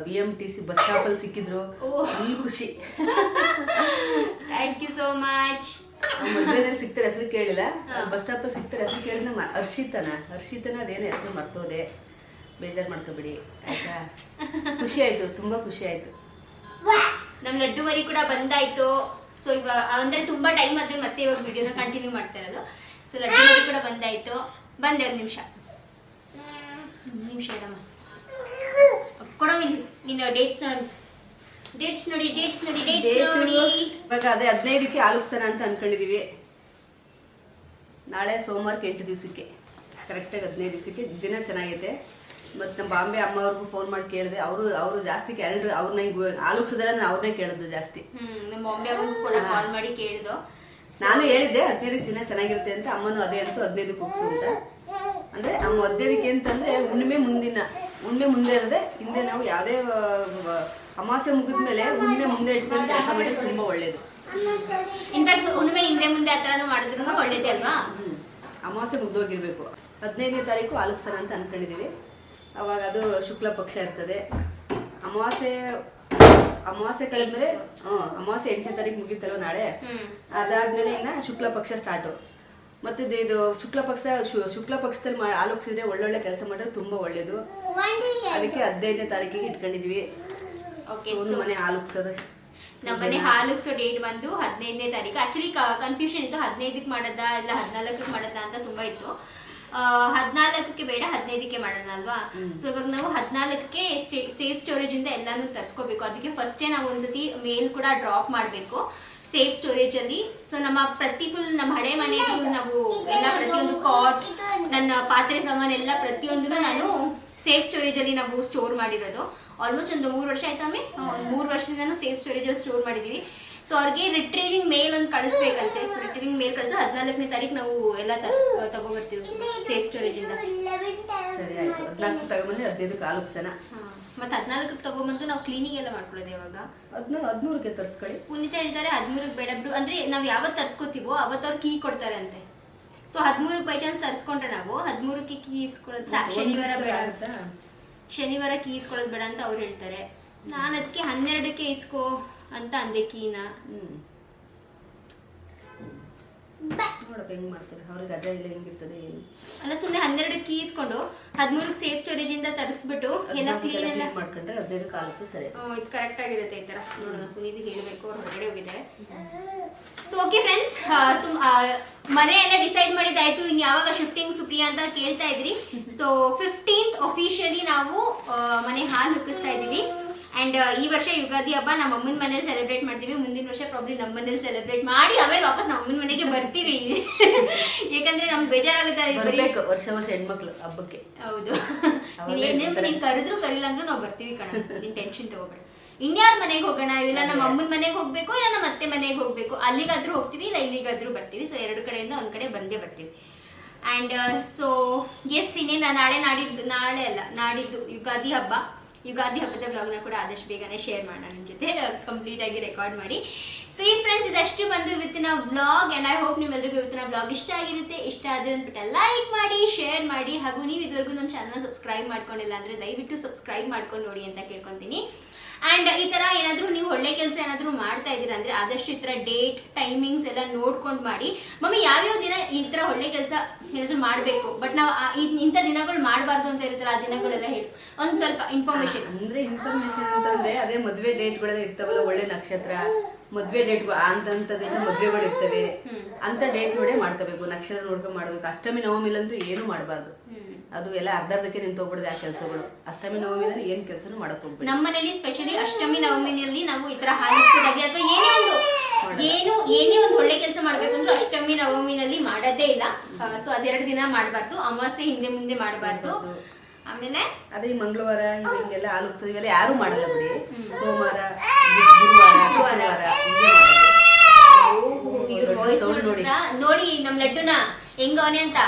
BMTC ಬಸ್ ಸ್ಟಾಪಲ್ಲಿ ಸಿಕ್ಕಿದ್ರು, ಫುಲ್ ಖುಷಿ. Thank you so much. ಮದ್ವೆನಲ್ಲಿ ಸಿಗ್ತಾರೆ, ಹೆಸರು ಕೇಳಿಲ್ಲ. ಬಸ್ ಸ್ಟಾಪಲ್ಲಿ ಸಿಗ್ತಾರೆ, ಹೆಸರು ಕೇಳಿದ ಹರ್ಷಿತನ ಅದೇನೋ ಹೆಸರು ಮರ್ತೋದೆ, ಬೇಜಾರು ಮಾಡ್ಕೋಬೇಡಿ ಆಯ್ತಾ. ಖುಷಿ ಆಯ್ತು, ತುಂಬಾ ಖುಷಿ ಆಯ್ತು. ನಮ್ ಲಡ್ಡು ಮರಿ ಕೂಡ ಬಂದಾಯ್ತು. ಸೊ ಇವಾಗ ಅಂದ್ರೆ ತುಂಬಾ ಟೈಮ್ ಆದ್ರೆ ಮತ್ತೆ ಇವಾಗ ವಿಡಿಯೋನ ಕಂಟಿನ್ಯೂ ಮಾಡ್ತಾ ಇರೋದು. ಸೊ ಲಡ್ಡು ಮರಿ ಕೂಡ ಬಂದಾಯ್ತು. ಬಂದೆ ಒಂದು ನಿಮಿಷ ಇಡಮ್ಮ ಕೊಡೋ. ನೀನು ಡೇಟ್ಸ್ ನೋಡಿ. ಇವಾಗ ಅದೇ 15ಕ್ಕೆ ಆಲೋಕ್ಸನ ಅಂತ ಅನ್ಕೊಂಡಿದೀವಿ. ನಾಳೆ ಸೋಮವಾರಕ್ಕೆ 8 ದಿವಸಕ್ಕೆ ಕರೆಕ್ಟಾಗಿ 15 ದಿವಸಕ್ಕೆ ದಿನ ಚೆನ್ನಾಗೈತೆ. ಮತ್ತು ನಮ್ಮ ಬಾಂಬೆ ಅಮ್ಮ ಅವ್ರಿಗೂ ಫೋನ್ ಮಾಡಿ ಕೇಳಿದೆ. ಅವರು ಜಾಸ್ತಿ ಕ್ಯಾಲೆಂಡರ್ ಅವ್ರನ್ನ ಆಲೋಕ್ಸದಲ್ಲ, ನಾನು ಅವ್ರನ್ನೇ ಕೇಳಿದ್ದು ಜಾಸ್ತಿ. ನಮ್ಮ ಬಾಂಬೆ ಅಮ್ಮಗೂ ಕೂಡ ಕಾಲ್ ಮಾಡಿ ಕೇಳಿದ್ದು. ನಾನು ಹೇಳಿದ್ದೆ 15 ದಿನ ಚೆನ್ನಾಗಿರುತ್ತೆ ಅಂತ. ಅಮ್ಮನೂ ಅದೇ ಅಂತೂ 15ಕ್ಕೆ ಹೋಗ್ಸು ಅಂತ. ಅಂದ್ರೆ ಅಮ್ಮ 15ಕ್ಕೆ ಅಂತಂದ್ರೆ ಹುಣ್ಣಿಮೆ ಮುಂದೆ ಇರದೆ ಹಿಂದೆ ನಾವು ಯಾವುದೇ ಅಮಾವಾಸ್ಯೆ ಮುಗಿದ್ಮೇಲೆ ಹುಣ್ಣಿಮೆ ಮುಂದೆ ಇಟ್ಕೊಂಡು ಕೆಲಸ ಮಾಡಿದ್ರೆ ತುಂಬಾ ಒಳ್ಳೇದು. ಇನ್ಫ್ಯಾಕ್ಟ್ ಹುಣ್ಣಿಮೆ ಹಿಂದೆ ಮುಂದೆ ಆ ಥರನೂ ಮಾಡಿದ್ರು ಒಳ್ಳೇದೇ ಅಲ್ವಾ. ಅಮಾವಾಸ್ಯೆ ಮುಗ್ದೋಗಿರ್ಬೇಕು. 15ನೇ ತಾರೀಕು ಆಲೋಕ್ಸನ ಅಂತ ಅನ್ಕೊಂಡಿದೀವಿ. ಅವಾಗ ಅದು ಶುಕ್ಲ ಪಕ್ಷ ಇರ್ತದೆ. ಅಮಾವಾಸ್ಯೆ ಕಳೆದ್ಮೇಲೆ ಅಮಾವಾಸ್ಯೆ 8ನೇ ತಾರೀಕು ಮುಗಿತಲ್ವ ನಾಳೆ. ಅದಾದ್ಮೇಲೆ ಇನ್ನ ಶುಕ್ಲ ಪಕ್ಷ ಸ್ಟಾರ್ಟು. ಮತ್ತೆ ಇದು ಶುಕ್ಲ ಪಕ್ಷದಲ್ಲಿ ಆಲೋಚಿಸಿದ್ರೆ ಒಳ್ಳೊಳ್ಳೆ ಕೆಲಸ ಮಾಡಿದ್ರೆ ತುಂಬಾ ಒಳ್ಳೇದು. ಅದಕ್ಕೆ 15ನೇ ತಾರೀಕಿಗೆ ಇಟ್ಕೊಂಡಿದೀವಿ. ಮನೆ ಆಲೋಕ್ಸೋದು. ನಮ್ಮನೆ ಹಾಲುಗ್ಸೋ ಡೇಟ್ ಬಂದು 15ನೇ ತಾರೀಕು. ಆಕ್ಚುಲಿ ಕನ್ಫ್ಯೂಷನ್ ಇತ್ತು, 15ಕ್ಕೆ ಮಾಡೋದಾ ಇಲ್ಲ 14ಕ್ಕೆ ಮಾಡೋದಾ ಅಂತ ತುಂಬಾ ಇತ್ತು. 14ಕ್ಕೆ ಬೇಡ 15ಕ್ಕೆ ಮಾಡೋಣ ಅಲ್ವಾ. ಸೊ ಇವಾಗ ನಾವು 14ಕ್ಕೆ ಸೇಫ್ ಸ್ಟೋರೇಜ್ ಇಂದ ಎಲ್ಲಾನು ತರ್ಸ್ಕೋಬೇಕು. ಅದಕ್ಕೆ ಫಸ್ಟೇ ನಾವು ಒಂದ್ಸತಿ ಮೇಲ್ ಕೂಡ ಡ್ರಾಪ್ ಮಾಡಬೇಕು. ಸೇಫ್ ಸ್ಟೋರೇಜಲ್ಲಿ. ಸೊ ನಮ್ಮ ನಮ್ಮ ಹಳೆ ಮನೆಯದು ನಾವು ಎಲ್ಲ ಪ್ರತಿಯೊಂದು ಕಾಟ್, ನನ್ನ ಪಾತ್ರೆ ಸಾಮಾನು ಎಲ್ಲ ಪ್ರತಿಯೊಂದನ್ನು ನಾನು ಸೇಫ್ ಸ್ಟೋರೇಜಲ್ಲಿ ನಾವು ಸ್ಟೋರ್ ಮಾಡಿರೋದು. ಆಲ್ಮೋಸ್ಟ್ ಒಂದು 3 ವರ್ಷ ಆಯ್ತು ಆಮೇಲೆ, ಒಂದು 3 ವರ್ಷದಿಂದನೂ ಸೇಫ್ ಸ್ಟೋರೇಜಲ್ಲಿ ಸ್ಟೋರ್ ಮಾಡಿದ್ದೀವಿ. ಸೊ ಅವ್ರಿಗೆ ರಿಟ್ರೀವಿಂಗ್ ಮೇಲ್ ಒಂದು ಕಳಿಸ್ಬೇಕಂತೆ. ಸೊ ರಿಟ್ರೀವಿಂಗ್ ಮೇಲ್ ಕಳಿಸೋ 14ನೇ ತಾರೀಕು ನಾವು ಎಲ್ಲ ತಗೊಬರ್ತೀವಿ ಸೇಫ್ ಸ್ಟೋರೇಜಿಂದ. ಸರಿ ಆಯ್ತು, 14 ತಗೊಂಬಂದ್ರೆ 15 ಕಾಲುಕ್ಸನ. ಮತ್ತೆ 14ಕ್ಕೆ ತಗೊಂಬಂದು ನಾವು ಕ್ಲೀನಿಂಗ್ ಎಲ್ಲ ಮಾಡ್ಕೊಳ್ಳೋದು. ಯಾವಾಗ 13ಕ್ಕೆ ತರಿಸ್ಕೊಳ್ಳಿ. ಪುನೀತ ಹೇಳ್ತಾರೆ 13ಕ್ಕೆ ಬೇಡ ಬಿಡು, ಅಂದ್ರೆ ನಾವು ಯಾವತ್ತು ತರ್ಸ್ಕೊತೀವೋ ಅವತ್ತು ಅವ್ರು ಕೀ ಕೊಡ್ತಾರೆ ಅಂತೆ. ಸೊ 13ಕ್ಕೆ ಬೈ ಚಾನ್ಸ್ ತರ್ಸ್ಕೊಂಡ್ರೆ ನಾವು 13ಕ್ಕೆ ಕೀ ಇಸ್ಕೊಳ್ಳೋದು, ಶನಿವಾರ ಬೇಡ, ಶನಿವಾರ ಕೀ ಇಸ್ಕೊಳ್ಳೋದು ಬೇಡ ಅಂತ ಅವ್ರು ಹೇಳ್ತಾರೆ. ನಾನು ಅದಕ್ಕೆ 12ಕ್ಕೆ ಇಸ್ಕೋ ಅಂತ ಅಂದೆ ಕೀನ. ನೋಡಪ್ಪ ಹೆಂಗ್ ಮಾಡ್ತಾರೆ, ಅವ್ರಿಗೆ ಅದೇ ಇಲ್ಲ ಹೆಂಗಿರ್ತದೆ ಏನು ಅಲ್ಲ, ಸುಮ್ಮನೆ 12ಕ್ಕೆ ಕೀ ಇಸ್ಕೊಂಡು 13ಕ್ಕೆ ಸೇಫ್ ಸ್ಟೋರೇಜ್ ಇಂದ ತರಿಸ್ಬಿಟ್ಟು ಎಲ್ಲ ಕ್ಲೀನ್ ಎಲ್ಲ ಮಾಡ್ಕೊಂಡ್ರೆ 15 ಕಾಲಕ್ಕೆ ಸರಿ. ಇದು ಕರೆಕ್ಟ್ ಆಗಿರುತ್ತೆ. ಈ ತರ ನೋಡೋಣ, ಪುನೀತಿಗೆ ಹೇಳ್ಬೇಕು, ಅವ್ರು ಹೊರಗಡೆ ಹೋಗಿದ್ದಾರೆ. ಸೊ ಓಕೆ ಫ್ರೆಂಡ್ಸ್, ಮನೆ ಎಲ್ಲ ಡಿಸೈಡ್ ಮಾಡಿದ್ದಾಯ್ತು. ಇನ್ನು ಯಾವಾಗ ಶಿಫ್ಟಿಂಗ್ ಸುಪ್ರಿಯಾ ಅಂತ ಕೇಳ್ತಾ ಇದ್ರಿ. ಸೊ 15th ಅಫಿಷಿಯಲಿ ನಾವು ಮನೆ ಹಾಲು ಹುಕ್ಕಿಸ್ತಾ ಇದೀವಿ. ಅಂಡ್ ಈ ವರ್ಷ ಯುಗಾದಿ ಹಬ್ಬ ನಮ್ಮ ಅಮ್ಮನ ಮನೇಲಿ ಸೆಲೆಬ್ರೇಟ್ ಮಾಡ್ತೀವಿ. ಮುಂದಿನ ವರ್ಷ ಪ್ರಾಬ್ಲಿ ನಮ್ಮ ಮನೇಲಿ ಸೆಲೆಬ್ರೇಟ್ ಮಾಡಿ ಆಮೇಲೆ ವಾಪಸ್ ನಮ್ಮ ಅಮ್ಮನ ಮನೆಗೆ ಬರ್ತೀವಿ. ಯಾಕಂದ್ರೆ ನಮ್ಗೆ ಬೇಜಾರಾಗುತ್ತೆ ಬರ್ಬೇಕು ವರ್ಷ ಹೆಣ್ಮಕ್ಳು ಹಬ್ಬಕ್ಕೆ. ಹೌದು, ನೀನ್ ಕರೆದ್ರು ಕರಿಲ್ಲ ಅಂದ್ರೂ ನಾವು ಬರ್ತೀವಿ ಕಣ, ನೀನ್ ಟೆನ್ಷನ್ ತಗೋಬೇಡ. ಇನ್ಯಾರ ಮನೆಗೆ ಹೋಗೋಣ, ಇಲ್ಲ ನಮ್ಮ ಅಮ್ಮನ ಮನೆಗೆ ಹೋಗ್ಬೇಕು, ಇಲ್ಲ ನಮ್ಮ ಅತ್ತೆ ಮನೆಗೆ ಹೋಗ್ಬೇಕು, ಅಲ್ಲಿಗಾದ್ರೂ ಹೋಗ್ತೀವಿ, ಇಲ್ಲ ಇಲ್ಲಿಗಾದ್ರೂ ಬರ್ತೀವಿ. ಸೊ 2 ಕಡೆಯಿಂದ ಒಂದ್ ಕಡೆ ಬಂದೇ ಬರ್ತೀವಿ. ಅಂಡ್ ಸೊ ಎಸ್, ಇನ್ನೇನು ನಾಳೆ ಅಲ್ಲ ನಾಡಿದ್ದು ಯುಗಾದಿ ಹಬ್ಬ. ಯುಗಾದಿ ಹಬ್ಬದ ಬ್ಲಾಗ್ನ ಕೂಡ ಆದಷ್ಟು ಬೇಗನೆ ಶೇರ್ ಮಾಡೋಣ ನಿಮ್ಮ ಜೊತೆ, ಕಂಪ್ಲೀಟ್ ಆಗಿ ರೆಕಾರ್ಡ್ ಮಾಡಿ. ಸೊ ಈ ಫ್ರೆಂಡ್ಸ್, ಇದಷ್ಟು ಬಂದು ಇವತ್ತಿನ ವ್ಲಾಗ್. ಅಂಡ್ ಐ ಹೋಪ್ ನಿಮ್ಮೆಲ್ಲರಿಗೂ ಇವತ್ತಿನ ವ್ಲಾಗ್ ಇಷ್ಟ ಆಗಿರುತ್ತೆ. ಇಷ್ಟ ಆದ್ರೆ ಅಂದ್ಬಿಟ್ಟು ಲೈಕ್ ಮಾಡಿ, ಶೇರ್ ಮಾಡಿ, ಹಾಗೂ ನೀವು ಇದುವರೆಗೂ ನಮ್ಮ ಚಾನಲ್ ಸಬ್ಸ್ಕ್ರೈಬ್ ಮಾಡ್ಕೊಂಡಿಲ್ಲ ಅಂದ್ರೆ ದಯವಿಟ್ಟು ಸಬ್ಸ್ಕ್ರೈಬ್ ಮಾಡ್ಕೊಂಡು ನೋಡಿ ಅಂತ ಕೇಳ್ಕೊತೀನಿ. ಅಂಡ್ ಈ ತರ ಏನಾದ್ರು ನೀವು ಒಳ್ಳೆ ಕೆಲಸ ಏನಾದ್ರು ಮಾಡ್ತಾ ಇದೀರ ಅಂದ್ರೆ ಆದಷ್ಟು ಈ ತರ ಡೇಟ್ ಟೈಮಿಂಗ್ಸ್ ಎಲ್ಲ ನೋಡ್ಕೊಂಡು ಮಾಡಿ. ಮಮ್ಮಿ ಯಾವ್ಯಾವ ದಿನ ಈ ತರ ಒಳ್ಳೆ ಕೆಲಸ ಏನಾದ್ರು ಮಾಡ್ಬೇಕು, ಬಟ್ ನಾವು ಇಂಥ ದಿನಗಳು ಮಾಡಬಾರ್ದು ಅಂತ ಇರುತ್ತಲ್ಲ, ಆ ದಿನಗಳೆಲ್ಲ ಹೇಳಿ ಒಂದ್ ಸ್ವಲ್ಪ ಇನ್ಫಾರ್ಮೇಶನ್. ಅಂದ್ರೆ ಇನ್ಫಾರ್ಮೇಶನ್ ಅಂತಂದ್ರೆ ಅದೇ ಮದ್ವೆ ಡೇಟ್ಗಳೆಲ್ಲ ಇರ್ತಾವಲ್ಲ, ಒಳ್ಳೆ ನಕ್ಷತ್ರ ಮದ್ವೆ ಡೇಟ್ ಅಂತ ದಿವಸ ಮದ್ವೆಗಳು ಇರ್ತವೆ, ಅಂತ ಡೇಟ್ ನೋಡೇ ಮಾಡ್ಕೋಬೇಕು, ನಕ್ಷತ್ರ ನೋಡ್ಕೊಂಡು ಮಾಡ್ಬೇಕು. ಅಷ್ಟಮಿ ನವಮಿಲಂತೂ ಏನು ಮಾಡಬಾರ್ದು, ಅದು ಎಲ್ಲ ಅರ್ಧಕ್ಕೆ ನಿಂತೋಗ್ಬಿಡದೆ ಆ ಕೆಲಸಗಳು. ಅಷ್ಟಮಿ ನವಮಿನಲ್ಲಿ ಏನ್ ಕೆಲಸನೂ ಮಾಡಕ್ ಹೋಗ್ಬೇಕು. ನಮ್ಮ ಮನೇಲಿ ಸ್ಪೆಷಲಿ ಅಷ್ಟಮಿ ನವಮಿನಲ್ಲಿ ನಾವು ಈ ತರ ಹಾಲಿಸೋದಾಗ್ಲಿ ಅಥವಾ ಏನೇ ಒಂದು ಒಳ್ಳೆ ಕೆಲಸ ಮಾಡ್ಬೇಕು ಅಂದ್ರೆ ಅಷ್ಟಮಿ ನವಮಿನಲ್ಲಿ ಮಾಡೋದೇ ಇಲ್ಲ. ಸೊ ಅದೆರಡು ದಿನ ಮಾಡಬಾರ್ದು, ಅಮಾವಾಸ್ಯೆ ಹಿಂದೆ ಮುಂದೆ ಮಾಡಬಾರ್ದು. ಆಮೇಲೆ ಅದೇ ಮಂಗಳವಾರ ಹಿಂಗೆಲ್ಲ ಆಲೋಚನೆ ಇವೆಲ್ಲ ಯಾರು ಮಾಡಲ್ಲ ಬಿಡಿ. ಸೋಮವಾರ, ಗುರುವಾರ ನೋಡಿ ನಮ್ ಲಡ್ಡುನ ಹೆಂಗವನೆ ಅಂತ.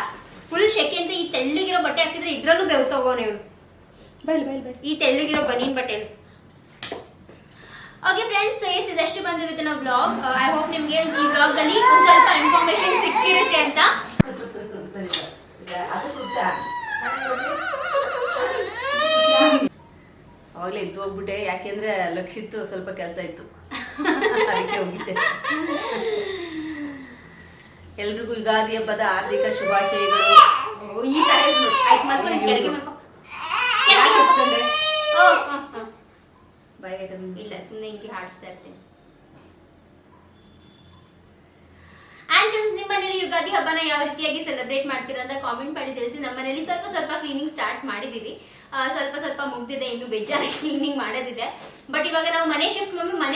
ಫುಲ್ ಶೆಕೆ ಅಂತ ಈ ತೆಳ್ಳಗಿರೋ ಬಟ್ಟೆ ಹಾಕಿದ್ರೆ ಇದ್ರಲ್ಲೂ ಬೆವ್ತೋಗೋನೆ ಇವನು. ಈ ತೆಳ್ಳಗಿರೋ ಬನೀನ್ ಬಟ್ಟೆ. ಓಕೆ ಫ್ರೆಂಡ್ಸ್, ಇದಷ್ಟು ಬಂದು ಇವತ್ತಿನ ಬ್ಲಾಗ್. ಐ ಹೋಪ್ ನಿಮ್ಗೆ ಈ ಬ್ಲಾಗ್ ಅಲ್ಲಿ ಒಂದ್ ಸ್ವಲ್ಪ ಇನ್ಫಾರ್ಮೇಶನ್ ಸಿಕ್ಕಿರುತ್ತೆ ಅಂತ. ಅವಾಗ್ಲೇ ಎದ್ದು ಹೋಗ್ಬಿಟ್ಟೆ, ಯಾಕೆಂದ್ರೆ ಲಕ್ಷಿತ್ತು ಸ್ವಲ್ಪ ಕೆಲಸ ಇತ್ತು, ಅದಕ್ಕೆ ಹೋಗಿದ್ದೆ. ಎಲ್ರಿಗೂ ಯುಗಾದಿ ಹಬ್ಬದ ಹಾರ್ದಿಕ ಶುಭಾಶಯಗಳು. ಈ ಇಲ್ಲ, ಸುಮ್ಮನೆ ಹಿಂಗೆ ಹಾಡಿಸ್ತಾ ಇರ್ತೇನೆ. ಅಂಡ್ ಫ್ರೆಂಡ್ಸ್, ನಿಮ್ಮ ಮನೇಲಿ ಯುಗಾದಿ ಹಬ್ಬನ ಯಾವ ರೀತಿಯಾಗಿ ಸೆಲೆಬ್ರೇಟ್ ಮಾಡ್ತೀರಾ ಅಂತ ಕಾಮೆಂಟ್ ಮಾಡಿ ತಿಳಿಸಿ. ನಮ್ಮ ಮನೇಲಿ ಸ್ವಲ್ಪ ಕ್ಲೀನಿಂಗ್ ಸ್ಟಾರ್ಟ್ ಮಾಡಿದೀವಿ, ಸ್ವಲ್ಪ ಮುಗ್ದಿದೆ, ಇನ್ನು ಬೇಜಾರಾಗಿ ಕ್ಲೀನಿಂಗ್ ಮಾಡೋದಿದೆ. ಬಟ್ ಇವಾಗ ನಾವು ಮನೆ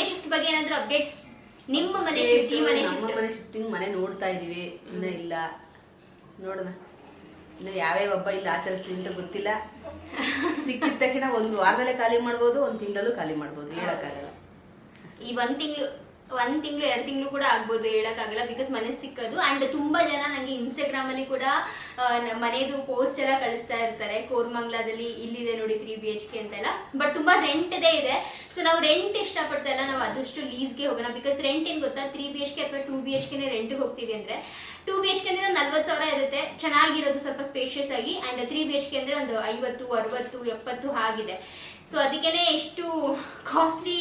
ಶಿಫ್ಟ್ ಬಗ್ಗೆ ಏನಾದ್ರು ಅಪ್ಡೇಟ್? ನಿಮ್ಮ ಮನೆ ಶಿಫ್ಟ್, ಈ ಮನೆ ಶಿಫ್ಟಿಂಗ್ ಮನೆ ನೋಡ್ತಾ ಇದೀವಿ, ಇನ್ನ ಇಲ್ಲ, ನೋಡೋಣ. ಇನ್ನು ಯಾವ್ಯಾವ ಹಬ್ಬ ಇಲ್ಲ ಆಚರಿಸ್ತೀವಿ ಅಂತ ಗೊತ್ತಿಲ್ಲ. ಸಿಕ್ಕಿದ ತಕ್ಷಣ 1 ವಾರದಲ್ಲೇ ಖಾಲಿ ಮಾಡ್ಬೋದು, 1 ತಿಂಗಳಲ್ಲೂ ಖಾಲಿ ಮಾಡ್ಬೋದು, ಹೇಳಕ್ಕಾಗಲ್ಲ. ಈ 1 ತಿಂಗಳು 2 ತಿಂಗಳು ಕೂಡ ಆಗ್ಬೋದು, ಹೇಳಕ್ಕಾಗಲ್ಲ. ಬಿಕಾಸ್ ಮನೆ ಸಿಕ್ಕೋದು. ಅಂಡ್ ತುಂಬಾ ಜನ ನಂಗೆ ಇನ್ಸ್ಟಾಗ್ರಾಮ್ ಅಲ್ಲಿ ಕೂಡ ಮನೆದು ಪೋಸ್ಟ್ ಎಲ್ಲ ಕಳಿಸ್ತಾ ಇರ್ತಾರೆ. ಕೋರ್ಮಂಗ್ಲಾದಲ್ಲಿ ಇಲ್ಲಿದೆ ನೋಡಿ 3 BHK ಅಂತೆಲ್ಲ. ಬಟ್ ತುಂಬಾ ರೆಂಟ್ ಇದೆ. ಸೊ ನಾವು ರೆಂಟ್ ಇಷ್ಟಪಡ್ತಾ ಇಲ್ಲ, ನಾವು ಆದಷ್ಟು ಲೀಸ್ಗೆ ಹೋಗೋಣ. ಬಿಕಾಸ್ ರೆಂಟ್ ಏನ್ ಗೊತ್ತಾ, 3 BHK ಅಥವಾ 2 BHK ರೆಂಟ್ಗೆ ಹೋಗ್ತೀವಿ ಅಂದ್ರೆ 2 BHK ಅಂದ್ರೆ 40,000 ಇರುತ್ತೆ, ಚೆನ್ನಾಗಿರೋದು, ಸ್ವಲ್ಪ ಸ್ಪೇಷಿಯಸ್ ಆಗಿ. ಅಂಡ್ 3 BHK ಅಂದ್ರೆ ಒಂದು 50, 60, 70 ಆಗಿದೆ. ಸೊ ಅದಕ್ಕೇನೆ ಎಷ್ಟು ಕಾಸ್ಟ್ಲಿ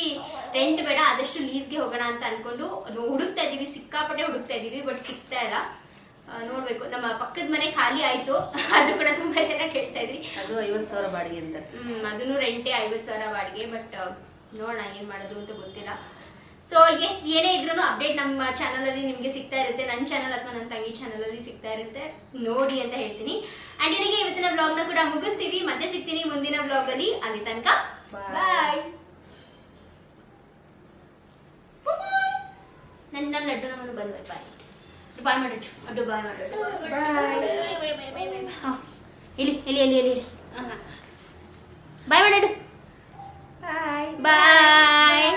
ರೆಂಟ್ ಬೇಡ, ಆದಷ್ಟು ಲೀಸ್ಗೆ ಹೋಗೋಣ ಅಂತ ಅನ್ಕೊಂಡು ಹುಡುಕ್ತಾ ಇದೀವಿ, ಸಿಕ್ಕಾಪಟ್ಟೆ ಹುಡುಕ್ತಾ ಇದೀವಿ, ಬಟ್ ಸಿಗ್ತಾ ಇಲ್ಲ. ನೋಡ್ಬೇಕು. ನಮ್ಮ ಪಕ್ಕದ ಮನೆ ಖಾಲಿ ಆಯ್ತು, ಅದು ಕೂಡ ತುಂಬಾ ಜನ ಕೇಳ್ತಾ ಇದ್ರಿ. ಅದು 50,000 ಬಾಡಿಗೆ ಅಂತ. ಅದನ್ನು ರೆಂಟೇ 50,000 ಬಾಡಿಗೆ. ಬಟ್ ನೋಡೋಣ ಏನ್ ಮಾಡೋದು ಅಂತ ಗೊತ್ತಿಲ್ಲ. ಸೊ ಎಸ್, ಏನೇ ಇದ್ರೂ ಅಪ್ಡೇಟ್ ನಮ್ಮ ಚಾನಲ್ ಅಲ್ಲಿ ನಿಮ್ಗೆ ಸಿಗ್ತಾ ಇರುತ್ತೆ. ನನ್ನ ಚಾನಲ್ ಅಥವಾ ನನ್ನ ತಂಗಿ ಚಾನಲ್ ಅಲ್ಲಿ ಸಿಗ್ತಾ ಇರುತ್ತೆ, ನೋಡಿ ಅಂತ ಹೇಳ್ತೀನಿ. ಅಂಡ್ ಇಲ್ಲಿಗೆ ಇವತ್ತಿನ ಬ್ಲಾಗ್ ನ ಕೂಡ ಮುಗಿಸ್ತೀವಿ. ಮತ್ತೆ ಸಿಗ್ತೀನಿ ಮುಂದಿನ ಬ್ಲಾಗ್ ಅಲ್ಲಿ. ಅಲ್ಲಿ ತನಕ ಬಾಯ್. ನನ್ನ ಲಡ್ಡು ನಮ್ಮನ್ನು ಬಂದು ಬಾಯ್ ಮಾಡಿಟ್ಟು ಅಡ್ಡು ಬಾಯ್ ಮಾಡಿಟ್ಟು ಇಲ್ಲಿ ಇಲ್ಲಿ ಇಲ್ಲಿ ಇಲ್ಲಿ ಬಾಯ್ ಮಾಡಿಡು ಬಾಯ್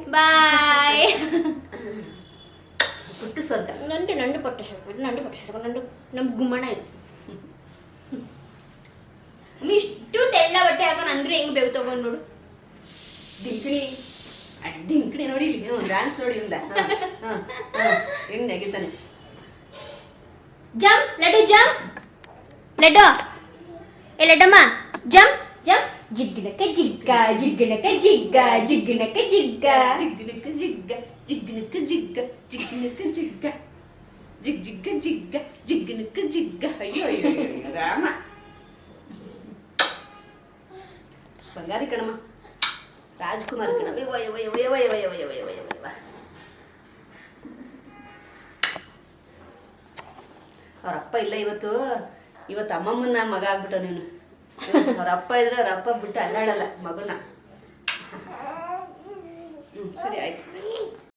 ಬಾಯ್ ಪುಟ್ಟು ಸ್ವರ್ಗ ನಂಡು ಪಟ್ಟು ಶಾಕು ನಂಡು ನಮ್ಮ ಗುಮ್ಮಣ ಇದು ಇಷ್ಟು ತೆಳ್ಳ ಬಟ್ಟೆ ಹಾಕೊಂಡು ಅಂದ್ರೆ ಹೆಂಗ್ ಬೇವು ತಗೊಂಡು ನೋಡು ಡಿಂಕಣಿ ನೋಡಿ ಡ್ಯಾನ್ಸ್ ನೋಡಿ ಇಂದ ಹೆಂಗ್ ನಗಿತಾನೆ ಜಂಪ್ ಲಡ್ಡು ಜಂಪ್ ಲಡ್ಡು ಏ ಲಡ್ಡಮ್ಮ ಜಂಪ್ ಜಂಪ್ ಜಿಗ್ಗಿನಕ ಜಿಗ್ಗ ಜಿಗ್ಗಿನಕ ಜಿಗ್ಗ ಜಿಗ್ಗಿನಕ ಜಿಗ್ಗ ಜಿಗ್ಗಿನಕ ಜಿಗ್ಗ ಜಿಗ್ಗಿನಕ ಜಿಗ್ಗ ಜಿಗ್ಗಿನಕ ಜಿಗ್ಗ ಜಿಗ್ ಜಿಗ್ಗ ಜಿಗ್ಗ ಜಿಗ್ಗಿನಕ ಜಿಗ್ಗ ಅಯ್ಯೋ ಅಯ್ಯೋ ಅಯ್ಯೋ ರಾಮ ಬಂಗಾರಿ ಕಣಮ್ಮ ರಾಜ್ಕುಮಾರ್ ಕಣಮ್ಮ ವಯ ವಯ ವಯ ವಯ ವಯ ವಯ ವಯ ವಯ ವಯ ಅವ್ರಪ್ಪ ಇಲ್ಲ ಇವತ್ತು ಅಮ್ಮಮ್ಮನ ಮಗ ಆಗ್ಬಿಟ್ಟ ನೀನು ಅವ್ರಪ್ಪ ಇದ್ರೆ ಅವ್ರಪ್ಪ ಬಿಟ್ಟು ಅಲ್ಲಾಡಲ್ಲ ಮಗನ ಸರಿ ಆಯ್ತು